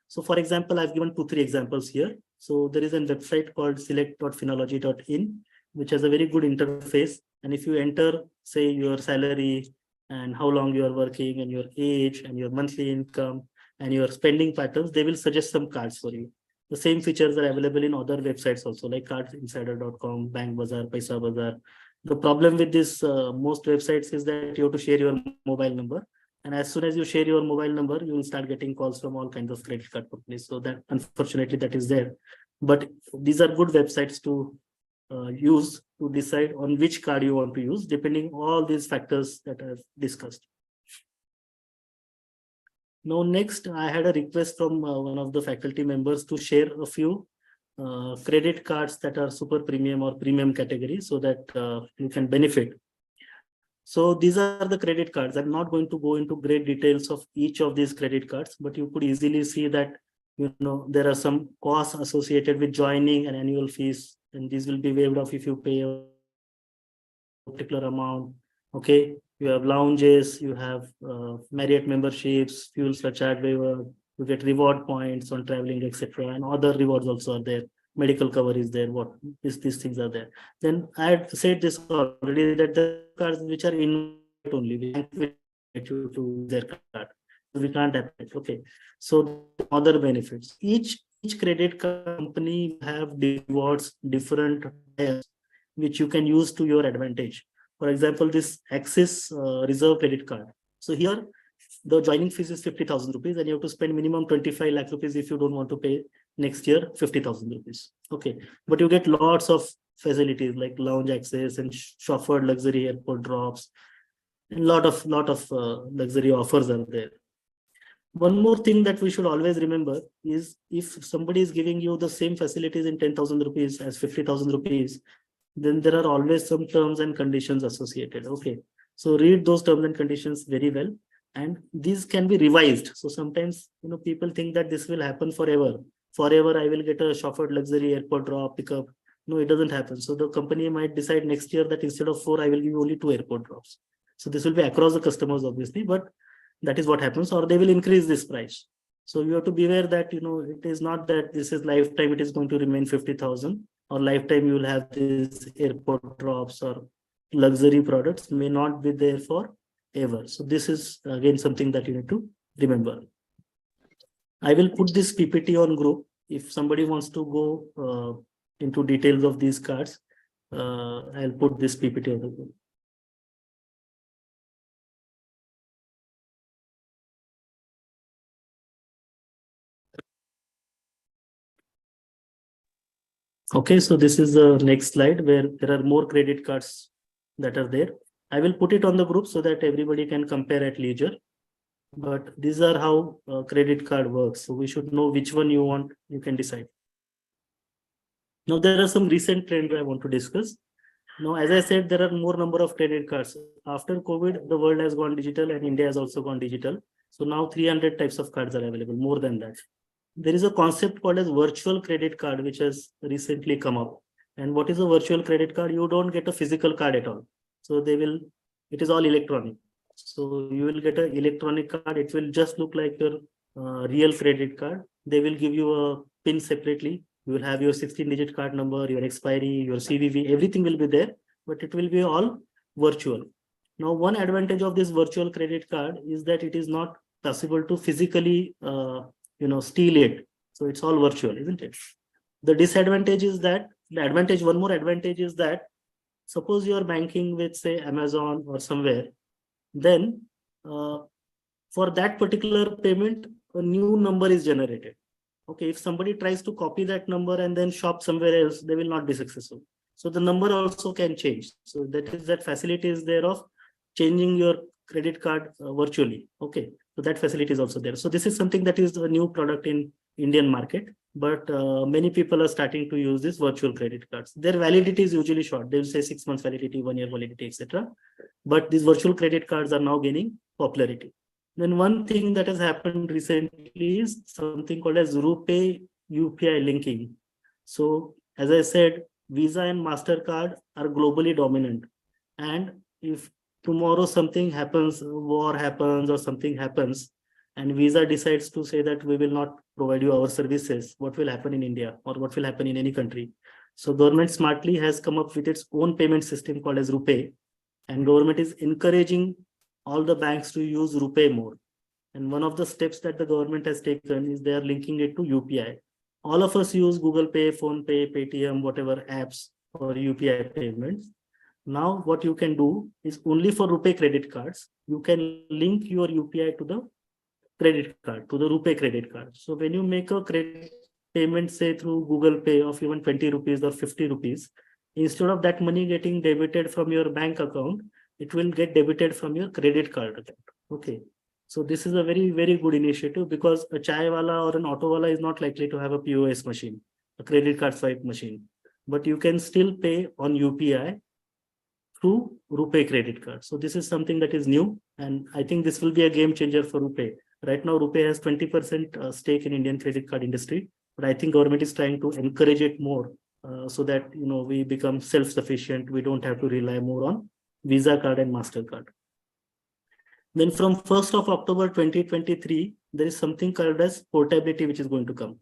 So for example, I've given 2-3 examples here. So there is a website called select.phenology.in, which has a very good interface. And if you enter, say, your salary and how long you are working and your age and your monthly income and your spending patterns, they will suggest some cards for you. The same features are available in other websites also, like cardsinsider.com, Bank Bazaar, Paisa Bazaar. The problem with this most websites is that you have to share your mobile number. And as soon as you share your mobile number, you will start getting calls from all kinds of credit card companies. So that, unfortunately, that is there. But these are good websites to use to decide on which card you want to use, depending on all these factors that I've discussed. Now, next, I had a request from one of the faculty members to share a few credit cards that are super premium or premium category, so that you can benefit. So these are the credit cards. I'm not going to go into great details of each of these credit cards, but you could easily see that there are some costs associated with joining and annual fees, and these will be waived off if you pay a particular amount. Okay, you have lounges, you have Marriott memberships, fuel surcharge waiver, you get reward points on traveling, etc. And other rewards also are there. Medical cover is there. These things are there. Then I had said this already, that the cards which are in only, we can't get you to their card. We can't have it. Okay. So other benefits. Each credit card company have rewards, different which you can use to your advantage. For example, this Axis Reserve credit card. So here, the joining fees is 50,000 rupees, and you have to spend minimum 25 lakh rupees if you don't want to pay next year 50,000 rupees. Okay, but you get lots of facilities like lounge access and chauffeured luxury airport drops, and lot of luxury offers are there. One more thing that we should always remember is, if somebody is giving you the same facilities in 10,000 rupees as 50,000 rupees, then there are always some terms and conditions associated. Okay, so read those terms and conditions very well, and these can be revised. So sometimes, people think that this will happen forever. Forever, I will get a chauffeured luxury airport drop pickup. No, it doesn't happen. So the company might decide next year that instead of 4, I will give you only 2 airport drops. So this will be across the customers, obviously, but that is what happens, or they will increase this price. So you have to beware that, it is not that this is lifetime, it is going to remain 50,000, or lifetime you will have these airport drops, or luxury products may not be there for ever. So this is again something that you need to remember. I will put this PPT on group. If somebody wants to go into details of these cards, I'll put this PPT on the group. Okay, so this is the next slide where there are more credit cards that are there. I will put it on the group so that everybody can compare at leisure. But these are how credit card works. So we should know which one you want, you can decide. Now there are some recent trends I want to discuss. Now, as I said, there are more number of credit cards. After COVID, the world has gone digital and India has also gone digital. So now 300 types of cards are available, more than that. There is a concept called as virtual credit card, which has recently come up. And what is a virtual credit card? You don't get a physical card at all. So it is all electronic. So you will get an electronic card. It will just look like your real credit card. They will give you a PIN separately. You will have your 16-digit card number, your expiry, your CVV, everything will be there, but it will be all virtual. Now, one advantage of this virtual credit card is that it is not possible to physically, steal it. So it's all virtual, isn't it? The disadvantage is that, one more advantage is that, suppose you are banking with, say, Amazon or somewhere, then for that particular payment, a new number is generated. Okay, if somebody tries to copy that number and then shop somewhere else, they will not be successful. So the number also can change. So that facility is there of changing your credit card virtually. Okay, so that facility is also there. So this is something that is a new product in Indian market, but many people are starting to use this virtual credit cards. Their validity is usually short. They will say 6 months validity, 1 year validity, etc. But these virtual credit cards are now gaining popularity. Then one thing that has happened recently is something called as RuPay UPI linking. So as I said, Visa and MasterCard are globally dominant. And if tomorrow something happens, war happens or something happens, and Visa decides to say that we will not provide you our services, what will happen in India or what will happen in any country? So government smartly has come up with its own payment system called as RuPay, and government is encouraging all the banks to use RuPay more. And one of the steps that the government has taken is they are linking it to UPI. All of us use Google Pay, Phone Pay, Paytm, whatever apps for UPI payments. Now what you can do is only for RuPay credit cards, you can link your UPI to the credit card, to the RuPay credit card. So when you make a credit payment, say through Google Pay of even 20 rupees or 50 rupees, instead of that money getting debited from your bank account, it will get debited from your credit card account. Okay. So this is a very, very good initiative, because a chai wala or an auto wala is not likely to have a POS machine, a credit card swipe machine, but you can still pay on UPI through RuPay credit card. So this is something that is new, and I think this will be a game changer for RuPay. Right now, RuPay has 20% stake in Indian credit card industry, but I think government is trying to encourage it more so that we become self-sufficient. We don't have to rely more on Visa card and MasterCard. Then from 1st of October 2023, there is something called as portability, which is going to come.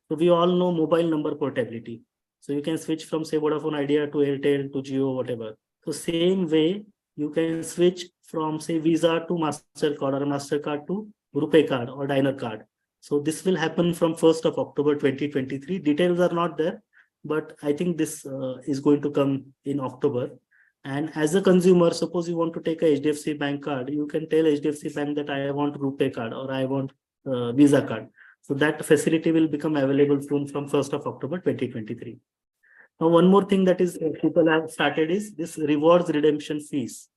So we all know mobile number portability. So you can switch from, say, Vodafone Idea to Airtel to Jio, whatever. So same way, you can switch from, say, Visa to MasterCard or MasterCard to RuPay card or Diner card. So this will happen from 1st of October 2023. Details are not there, but I think this is going to come in October. And as a consumer, suppose you want to take a HDFC Bank card, you can tell HDFC Bank that I want RuPay card or I want Visa card. So that facility will become available soon from 1st of October 2023. Now, one more thing that is people have started is this rewards redemption fees.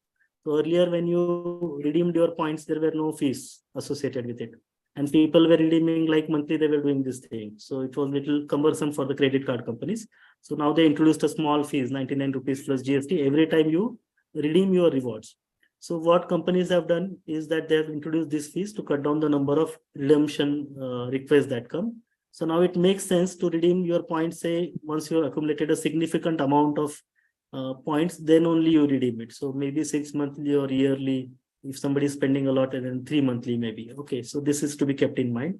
So earlier, when you redeemed your points, there were no fees associated with it. and people were redeeming like monthly, they were doing this thing. So it was little cumbersome for the credit card companies. So now they introduced a small fees, 99 rupees plus GST, every time you redeem your rewards. So what companies have done is that they have introduced these fees to cut down the number of redemption requests that come. So now it makes sense to redeem your points, say, once you have accumulated a significant amount of points, then only you redeem it. So maybe 6 monthly or yearly, if somebody is spending a lot, and then 3 monthly maybe. Okay, so this is to be kept in mind.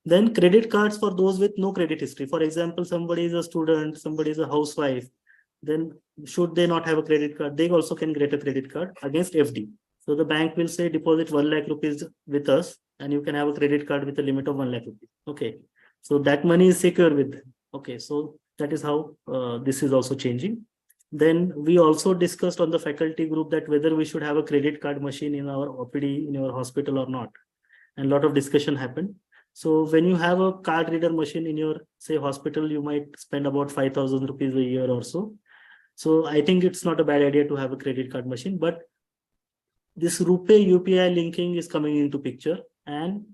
Then credit cards for those with no credit history. For example, somebody is a student, somebody is a housewife, then should they not have a credit card, they also can get a credit card against FD. So the bank will say deposit 1 lakh rupees with us and you can have a credit card with a limit of 1 lakh rupees. Okay, so that money is secure with them. Okay, so that is how this is also changing. Then we also discussed on the faculty group that whether we should have a credit card machine in our OPD in our hospital or not. And a lot of discussion happened. So when you have a card reader machine in your, say, hospital, you might spend about 5,000 rupees a year or so. So I think it's not a bad idea to have a credit card machine, but this RuPay UPI linking is coming into picture, and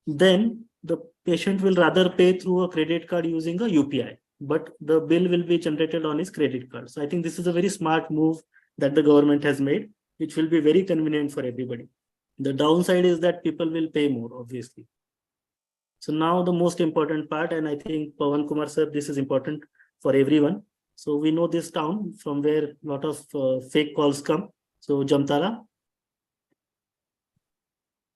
then the patient will rather pay through a credit card using a UPI, but the bill will be generated on his credit card. So I think this is a very smart move that the government has made, which will be very convenient for everybody. The downside is that people will pay more, obviously. So now the most important part, and I think Pawan Kumar sir, this is important for everyone. So we know this town from where a lot of fake calls come. So Jamtara.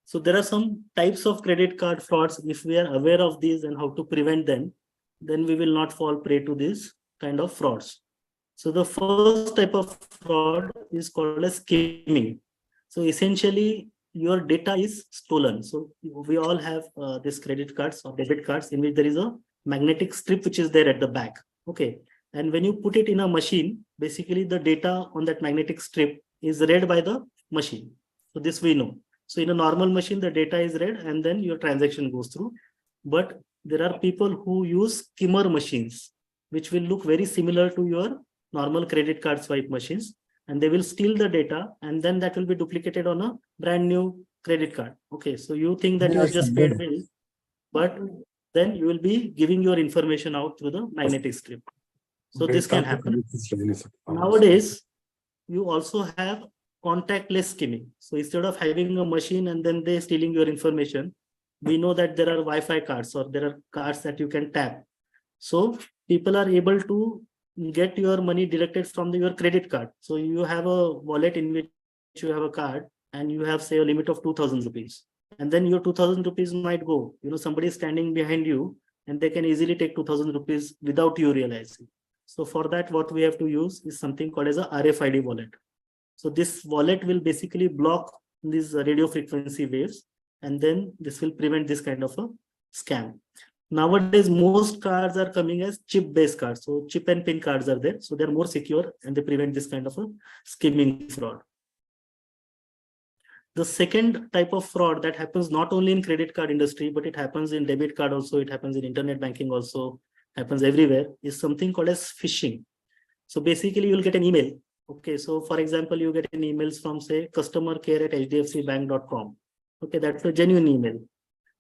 So there are some types of credit card frauds. If we are aware of these and how to prevent them, then we will not fall prey to these kind of frauds. So the first type of fraud is called as skimming. So essentially, your data is stolen. So we all have this credit cards or debit cards in which there is a magnetic strip which is there at the back. Okay. And when you put it in a machine, basically the data on that magnetic strip is read by the machine. So this we know. So in a normal machine, the data is read and then your transaction goes through. But there are people who use skimmer machines, which will look very similar to your normal credit card swipe machines. And they will steal the data and then that will be duplicated on a brand new credit card. Okay, so you think that you have just paid bill, but then you will be giving your information out through the magnetic strip. So this can happen. Nowadays, you also have contactless skimming. So instead of having a machine and then they stealing your information, we know that there are Wi-Fi cards or there are cards that you can tap. So people are able to get your money deducted from your credit card. So you have a wallet in which you have a card and you have, say, a limit of 2,000 rupees. And then your 2,000 rupees might go. Somebody is standing behind you and they can easily take 2,000 rupees without you realizing. So for that, what we have to use is something called as a RFID wallet. So this wallet will basically block these radio frequency waves, and then this will prevent this kind of a scam. Nowadays, most cards are coming as chip-based cards. So chip and pin cards are there. So they're more secure and they prevent this kind of a skimming fraud. The second type of fraud that happens not only in credit card industry, but it happens in debit card also, it happens in internet banking also, happens everywhere, is something called as phishing. So basically you'll get an email. Okay, so for example, you get an emails from, say, customercare@hdfcbank.com. Okay, that's a genuine email.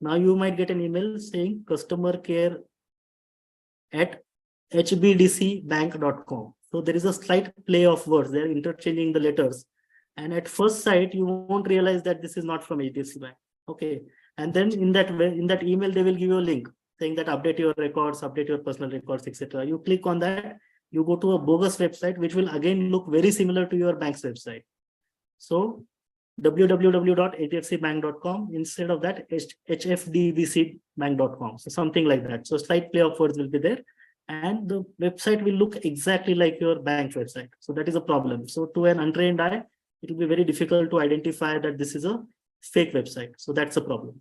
Now you might get an email saying customercare@hbdcbank.com. So there is a slight play of words. They're interchanging the letters. And at first sight, you won't realize that this is not from HDFC Bank. Okay. And then in that email, they will give you a link saying that update your records, update your personal records, etc. You click on that, you go to a bogus website, which will again look very similar to your bank's website. So www.hdfcbank.com, instead of that, hfdbcbank.com. So something like that. So slight play of words will be there. And the website will look exactly like your bank website. So that is a problem. So to an untrained eye, it will be very difficult to identify that this is a fake website. So that's a problem.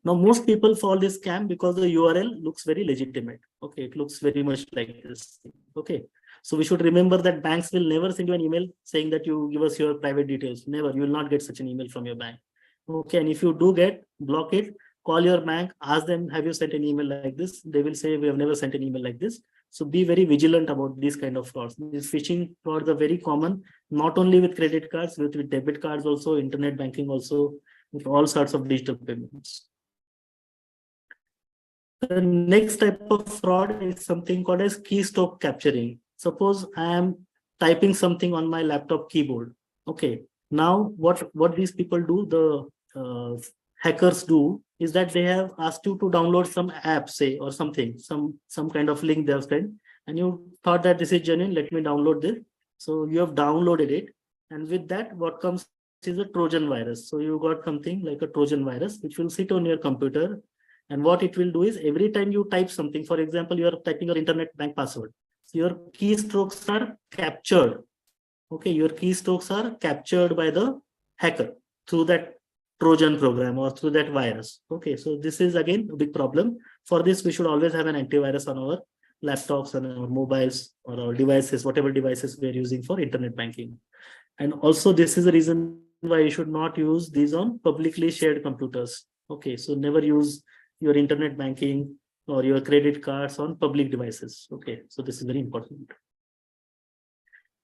Now, most people fall this scam because the URL looks very legitimate. Okay, it looks very much like this. Okay, so we should remember that banks will never send you an email saying that you give us your private details. Never, you will not get such an email from your bank. Okay, and if you do get, block it, call your bank, ask them, have you sent an email like this? They will say, we have never sent an email like this. So be very vigilant about these kind of frauds. These phishing frauds are very common, not only with credit cards, with debit cards also, internet banking also. with all sorts of digital payments. The next type of fraud is something called as keystroke capturing. Suppose I am typing something on my laptop keyboard. Okay. Now what these people do, the hackers do, is that they have asked you to download some app, say, or something, some kind of link they have sent, and you thought that this is genuine, let me download this. So you have downloaded it, and with that, what comes is a Trojan virus. So you got something like a Trojan virus, which will sit on your computer. And what it will do is every time you type something, for example, you are typing your internet bank password, so your keystrokes are captured. Okay, your keystrokes are captured by the hacker through that Trojan program or through that virus. Okay, so this is again a big problem. For this, we should always have an antivirus on our laptops and our mobiles or our devices, whatever devices we are using for internet banking. And also, this is the reason why you should not use these on publicly shared computers. Okay, so never use your internet banking or your credit cards on public devices. Okay, so this is very important.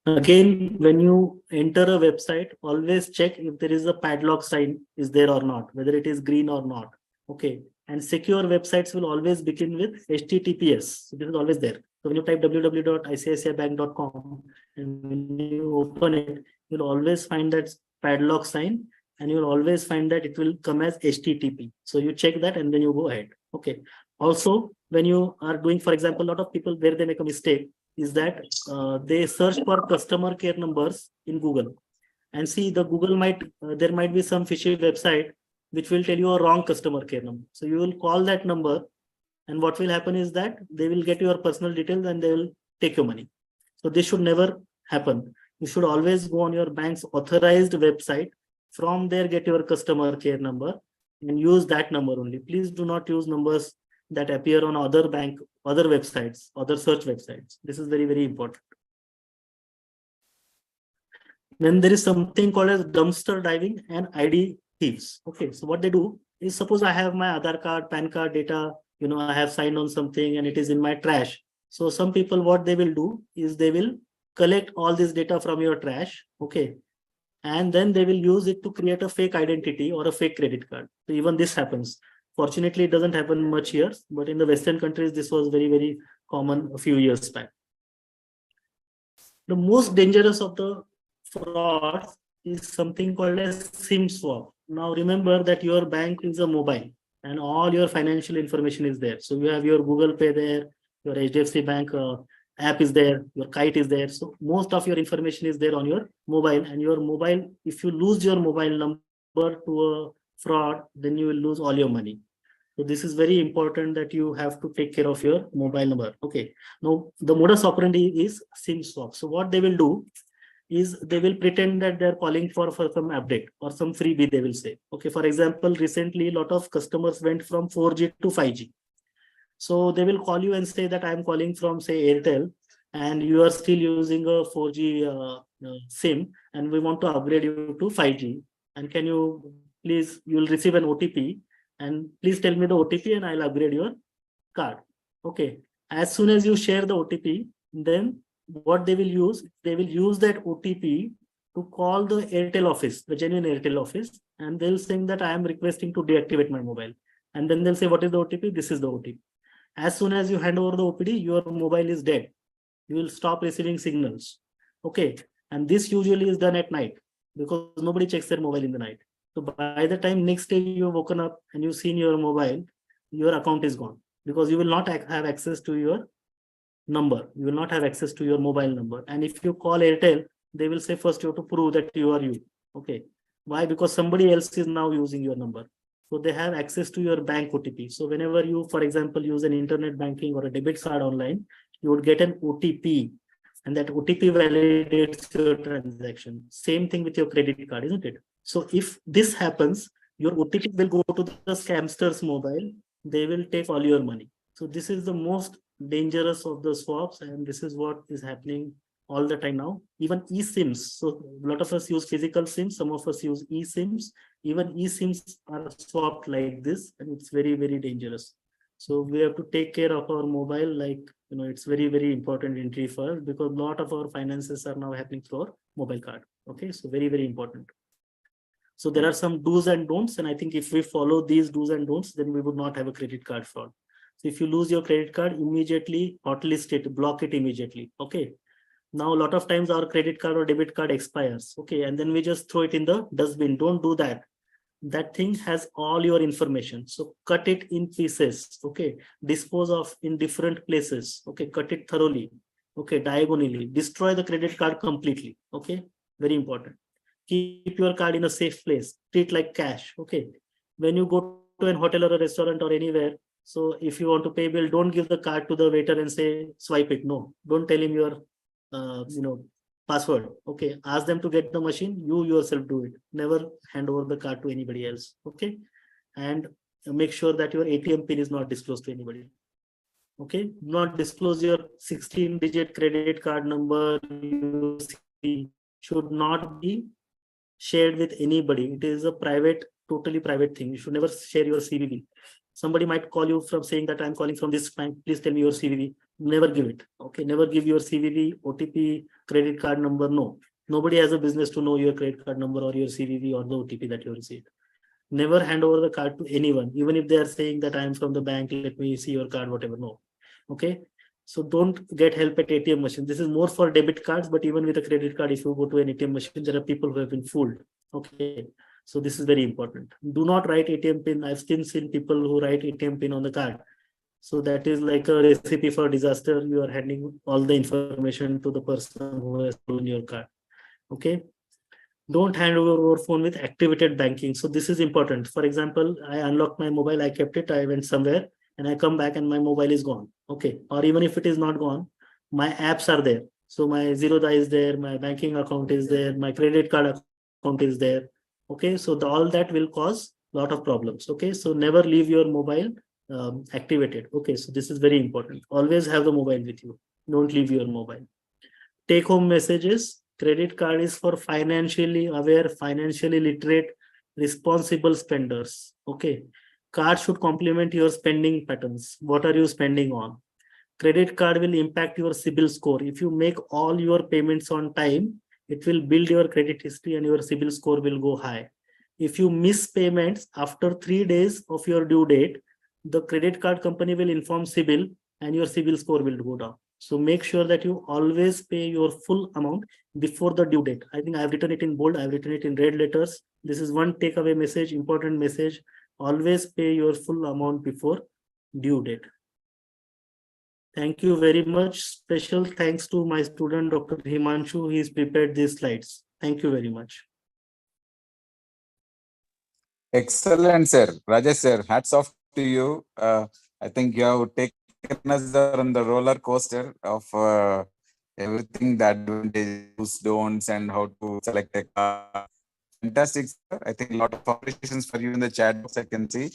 Again, when you enter a website, always check if there is a padlock sign is there or not, whether it is green or not. Okay, and secure websites will always begin with HTTPS. So this is always there. So when you type www.icicibank.com and when you open it, you'll always find that padlock sign, and you'll always find that it will come as HTTP. So you check that and then you go ahead. Okay. Also, when you are doing, for example, a lot of people where they make a mistake is that they search for customer care numbers in Google, and see the Google might there might be some fishy website which will tell you a wrong customer care number. So you will call that number, and what will happen is that they will get your personal details and they will take your money. So this should never happen. You should always go on your bank's authorized website. From there, get your customer care number and use that number only. Please do not use numbers that appear on other websites, other search websites. This is very, very important. Then there is something called as dumpster diving and ID thieves. Okay, so what they do is, suppose I have my Aadhaar card, PAN card data, I have signed on something and it is in my trash. So some people, what they will do is they will collect all this data from your trash. Okay, and then they will use it to create a fake identity or a fake credit card. So even this happens. Fortunately, it doesn't happen much here, but in the Western countries, this was very, very common a few years back. The most dangerous of the frauds is something called as SIM swap. Now remember that your bank is a mobile and all your financial information is there. So you have your Google Pay there, your HDFC Bank app is there, your Kite is there. So most of your information is there on your mobile, and your mobile, if you lose your mobile number to a fraud, then you will lose all your money. So this is very important that you have to take care of your mobile number. Okay. Now the modus operandi is SIM swap. So what they will do is they will pretend that they're calling for some update or some freebie, they will say. Okay, for example, recently a lot of customers went from 4G to 5G. So they will call you and say that I'm calling from, say, Airtel, and you are still using a 4G SIM, and we want to upgrade you to 5G. And can you please, you'll receive an OTP, and please tell me the OTP and I'll upgrade your card. Okay. As soon as you share the OTP, then what they will use that OTP to call the Airtel office, the genuine Airtel office, and they'll say that I am requesting to deactivate my mobile. And then they'll say, what is the OTP? This is the OTP. As soon as you hand over the OPD, your mobile is dead. You will stop receiving signals. Okay. And this usually is done at night because nobody checks their mobile in the night. So by the time next day you've woken up and you've seen your mobile, your account is gone because you will not have access to your number. You will not have access to your mobile number. And if you call Airtel, they will say first you have to prove that you are you. Okay. Why? Because somebody else is now using your number. So they have access to your bank OTP. So whenever you, for example, use an internet banking or a debit card online, you would get an OTP, and that OTP validates your transaction. Same thing with your credit card, isn't it? So if this happens, your OTP will go to the scamster's mobile. They will take all your money. So this is the most dangerous of the swaps, and this is what is happening all the time now. Even eSIMs. So a lot of us use physical SIMs, some of us use eSIMs. Even eSIMs are swapped like this, and it's very, very dangerous. So we have to take care of our mobile, like, it's very, very important entry for us, because a lot of our finances are now happening through our mobile card. Okay, so very, very important. So there are some do's and don'ts, and I think if we follow these do's and don'ts, then we would not have a credit card fraud. So if you lose your credit card, immediately hotlist it, block it immediately. Okay. Now, a lot of times our credit card or debit card expires. Okay. And then we just throw it in the dustbin. Don't do that. That thing has all your information. So cut it in pieces. Okay. Dispose of in different places. Okay. Cut it thoroughly. Okay. Diagonally. Destroy the credit card completely. Okay. Very important. Keep your card in a safe place. Treat like cash. Okay. When you go to an hotel or a restaurant or anywhere, so if you want to pay bill, don't give the card to the waiter and say, swipe it. No, don't tell him your, password. Okay. Ask them to get the machine. You yourself do it. Never hand over the card to anybody else. Okay. And make sure that your ATM pin is not disclosed to anybody. Okay. Not disclose your 16-digit credit card number. Should not be shared with anybody. It is a private, totally private thing. You should never share your CVV. Somebody might call you from saying that I'm calling from this bank. Please tell me your CVV. Never give it. Okay. Never give your CVV, OTP, credit card number. No. Nobody has a business to know your credit card number or your CVV or the OTP that you received. Never hand over the card to anyone, even if they are saying that I'm from the bank. Let me see your card, whatever. No. Okay. So don't get help at ATM machine. This is more for debit cards, but even with a credit card, if you go to an ATM machine, there are people who have been fooled. Okay. So this is very important. Do not write ATM pin. I've seen people who write ATM pin on the card. So that is like a recipe for disaster. You are handing all the information to the person who has stolen your card. Okay. Don't hand over your phone with activated banking. So this is important. For example, I unlocked my mobile, I kept it, I went somewhere and I come back and my mobile is gone. Okay. Or even if it is not gone, my apps are there. So my Zerodha is there, my banking account is there, my credit card account is there. Okay. So all that will cause a lot of problems. Okay. So never leave your mobile activated. Okay. So this is very important. Always have the mobile with you. Don't leave your mobile. Take home messages. Credit card is for financially aware, financially literate, responsible spenders. Okay. Card should complement your spending patterns. What are you spending on? Credit card will impact your CIBIL score. If you make all your payments on time, it will build your credit history and your CIBIL score will go high. If you miss payments after 3 days of your due date, the credit card company will inform CIBIL and your CIBIL score will go down. So make sure that you always pay your full amount before the due date. I think I've written it in bold. I've written it in red letters. This is one takeaway message, important message. Always pay your full amount before due date. Thank you very much. Special thanks to my student, Dr. Himanshu. He's prepared these slides. Thank you very much. Excellent, sir. Rajesh, sir, hats off to you. I think you have taken us on the roller coaster of everything, the advantages, don'ts, and how to select a car. Fantastic, sir. I think a lot of appreciations for you in the chat box. I can see. I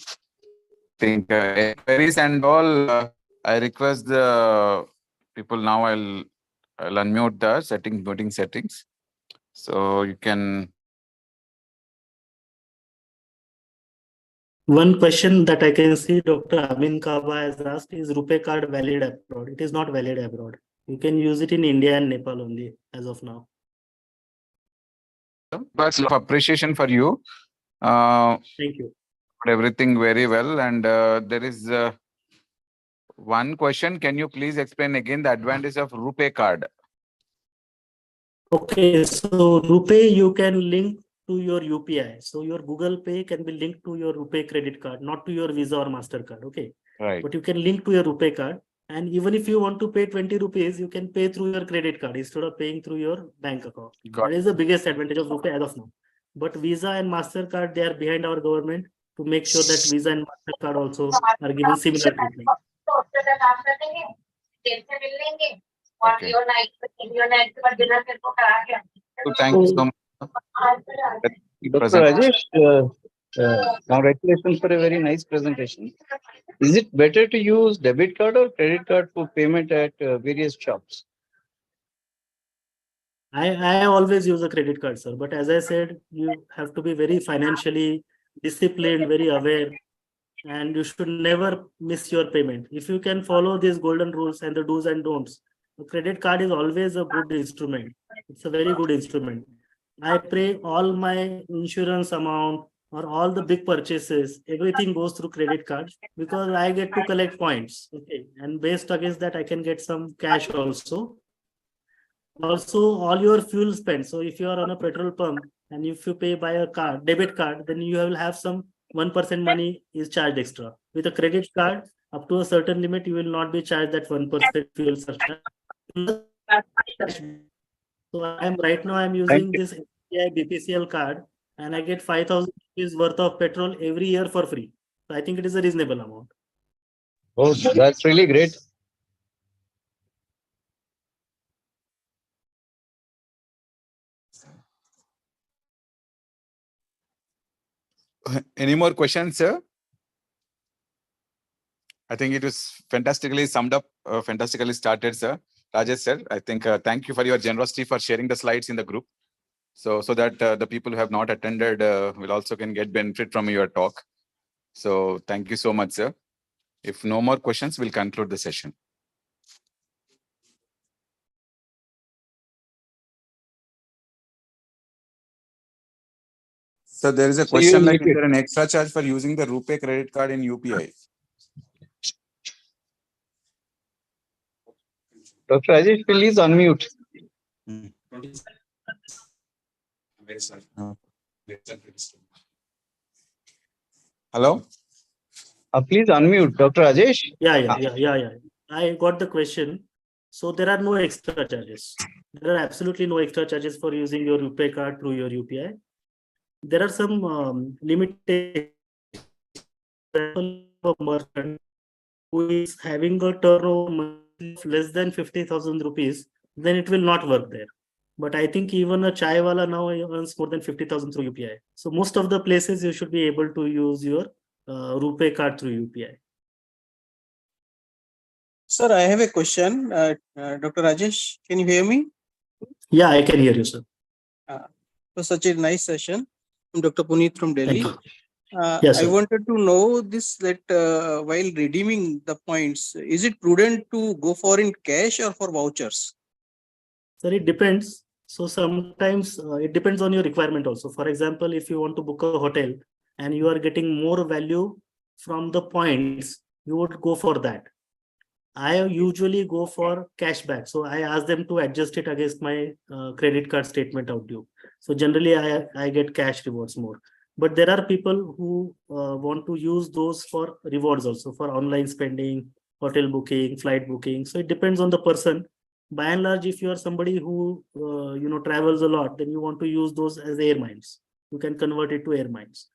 think queries and all. I request the people now. I'll unmute the voting settings, so you can. One question that I can see Dr. Amin Kaba has asked is RuPay card valid abroad? It is not valid abroad. You can use it in India and Nepal only as of now. But of appreciation for you. Thank you. Everything very well, and there is one question. Can you please explain again the advantage of RuPay card? Okay, so RuPay you can link to your UPI. So your Google Pay can be linked to your RuPay credit card, not to your Visa or MasterCard. Okay. Right. But you can link to your RuPay card. And even if you want to pay 20 rupees, you can pay through your credit card instead of paying through your bank account. That is the biggest advantage of RuPay as of now. But Visa and MasterCard, they are behind our government to make sure that Visa and MasterCard also are given similar treatment. Okay. So thank you so much. Dr. Rajesh, congratulations for a very nice presentation. Is it better to use debit card or credit card for payment at various shops? I always use a credit card, sir. But as I said, you have to be very financially disciplined, very aware, and you should never miss your payment. If you can follow these golden rules and the do's and don'ts, a credit card is always a good instrument. It's a very good instrument. I pay all my insurance amount or all the big purchases, everything goes through credit card because I get to collect points. Okay. And based against that, I can get some cash also. Also, all your fuel spend. So if you are on a petrol pump and if you pay by a card, debit card, then you will have some 1% money is charged extra. With a credit card, up to a certain limit, you will not be charged that 1% fuel surcharge. So I'm Thank using you. this SBI BPCL card and I get 5,000 rupees worth of petrol every year for free. So I think it is a reasonable amount. Oh, that's really great. Any more questions, sir? I think it was fantastically summed up, fantastically started, sir. Rajesh, sir, I think thank you for your generosity for sharing the slides in the group. So that the people who have not attended will also can get benefit from your talk. So thank you so much, sir. If no more questions, we'll conclude the session. So there is a So you question like, need is it. there an extra charge for using the RuPay credit card in UPI? Dr. Rajesh, please unmute. Hello? Please unmute, Dr. Rajesh. Yeah. I got the question. So there are no extra charges. There are absolutely no extra charges for using your RuPay card through your UPI. There are some limitations. A merchant who is having a turnover of less than 50,000 rupees, then it will not work there. But I think even a chai wala now earns more than 50,000 through UPI. So most of the places you should be able to use your RuPay card through UPI. Sir, I have a question. Dr. Rajesh, can you hear me? Yeah, I can hear you, sir. It was such a nice session. I'm Dr. Puneet from Delhi. Thank you. Yes, I sir. wanted to know this, that while redeeming the points, is it prudent to go for in cash or for vouchers? Sir, it depends. So sometimes it depends on your requirement also. For example, if you want to book a hotel and you are getting more value from the points, you would go for that. I usually go for cashback. So I ask them to adjust it against my credit card statement out due. So generally I get cash rewards more. But there are people who want to use those for rewards also, for online spending, hotel booking, flight booking. So it depends on the person. By and large, if you are somebody who travels a lot, then you want to use those as air miles. You can convert it to air miles.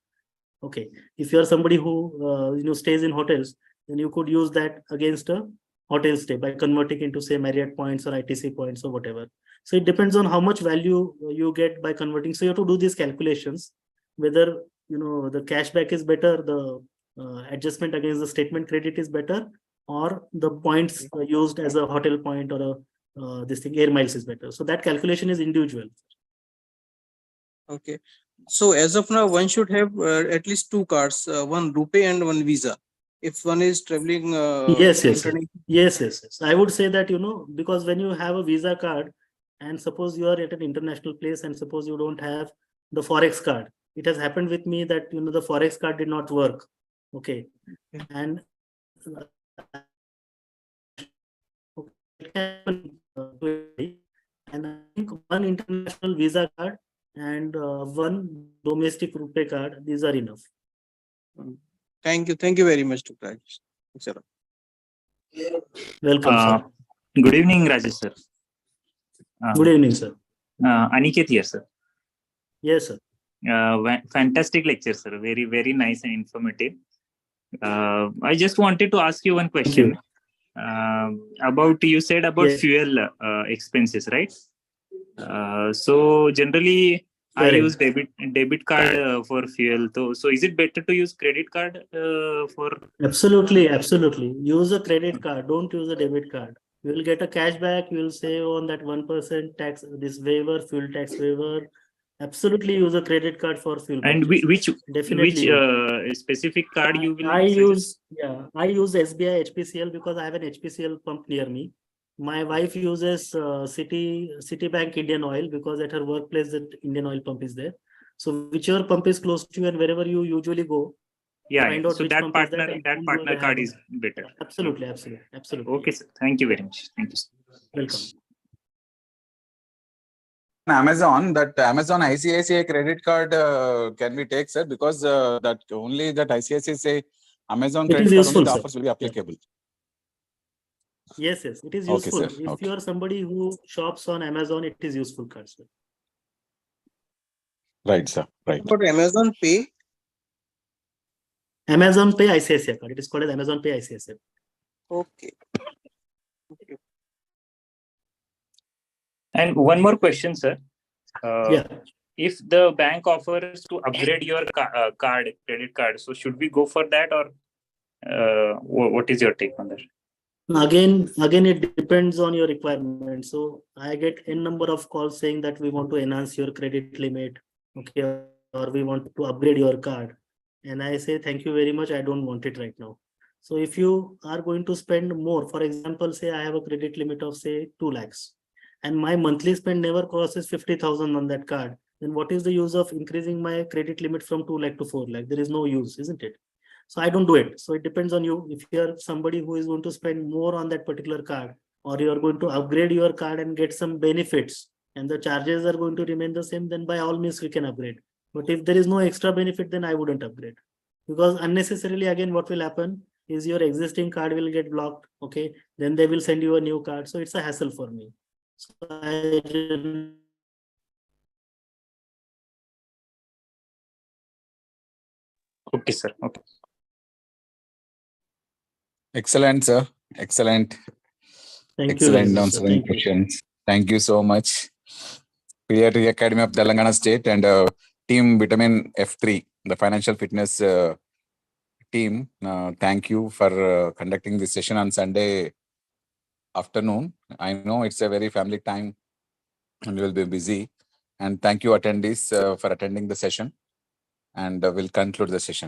Okay. If you are somebody who stays in hotels, then you could use that against a hotel stay by converting into say Marriott points or ITC points or whatever. So it depends on how much value you get by converting. So you have to do these calculations, whether the cashback is better, the adjustment against the statement credit is better, or the points used as a hotel point or a this thing air miles is better. So that calculation is individual. Okay. So as of now, one should have at least two cards, one RuPay and one Visa. If one is traveling, Yes. I would say that, because when you have a Visa card and suppose you are at an international place and suppose you don't have the Forex card, it has happened with me that, the Forex card did not work. Okay. And and I think one international Visa card and one domestic RuPay card, these are enough. Thank you very much, Dr. Rajesh. Thanks a lot. Welcome, sir. Good evening, Rajesh sir. Good evening, sir. Aniket here, sir. Yes, sir. Fantastic lecture, sir. Very, very nice and informative. I just wanted to ask you one question. You said about fuel expenses, right? So generally, Correct. I use debit card for fuel. So is it better to use credit card for? Absolutely. Use a credit card. Don't use a debit card. You will get a cashback. You will save on that 1% tax, this waiver, fuel tax waiver. Absolutely use a credit card for fuel. And purchases. which specific card you will I use SBI HPCL because I have an HPCL pump near me. My wife uses Citibank Indian Oil because at her workplace the Indian Oil pump is there. So whichever pump is close to you and wherever you usually go, Yeah, find out so which that pump is partner, that. that partner card is better. Absolutely, absolutely, absolutely. Okay, sir. Thank you very much. Thank you, sir. Welcome. Amazon, that Amazon ICICI credit card can we take, sir? Because that only that ICICI Amazon It credit is card useful, only the sir. offers will be applicable. Yes, yes, it is Okay, useful. sir. If Okay. you are somebody who shops on Amazon, it is useful card, sir. Right, sir. Right. But Amazon Pay, Amazon Pay ICICI card. It is called as Amazon Pay ICICI. okay. Okay. And one more question, sir. Yeah. If the bank offers to upgrade your card, credit card, so should we go for that, or what is your take on that? Again, it depends on your requirement. So I get n number of calls saying that we want to enhance your credit limit, okay, or we want to upgrade your card. And I say, thank you very much. I don't want it right now. So if you are going to spend more, for example, say I have a credit limit of say 2 lakhs and my monthly spend never crosses 50,000 on that card, then what is the use of increasing my credit limit from 2 lakh to 4 lakh? There is no use, isn't it? So I don't do it. So it depends on you. If you are somebody who is going to spend more on that particular card, or you are going to upgrade your card and get some benefits, and the charges are going to remain the same, then by all means we can upgrade. But if there is no extra benefit, then I wouldn't upgrade. Because unnecessarily, again, what will happen is your existing card will get blocked. Okay, then they will send you a new card. So it's a hassle for me. So Okay, sir. Okay. Excellent, sir. Excellent. Thank you very Excellent much, sir. answering Thank you. questions. Thank you so much. Pediatric Academy of Telangana State and Team Vitamin F3, the financial fitness team. Thank you for conducting this session on Sunday afternoon. I know it's a very family time and you will be busy. And thank you attendees for attending the session. And we'll conclude the session.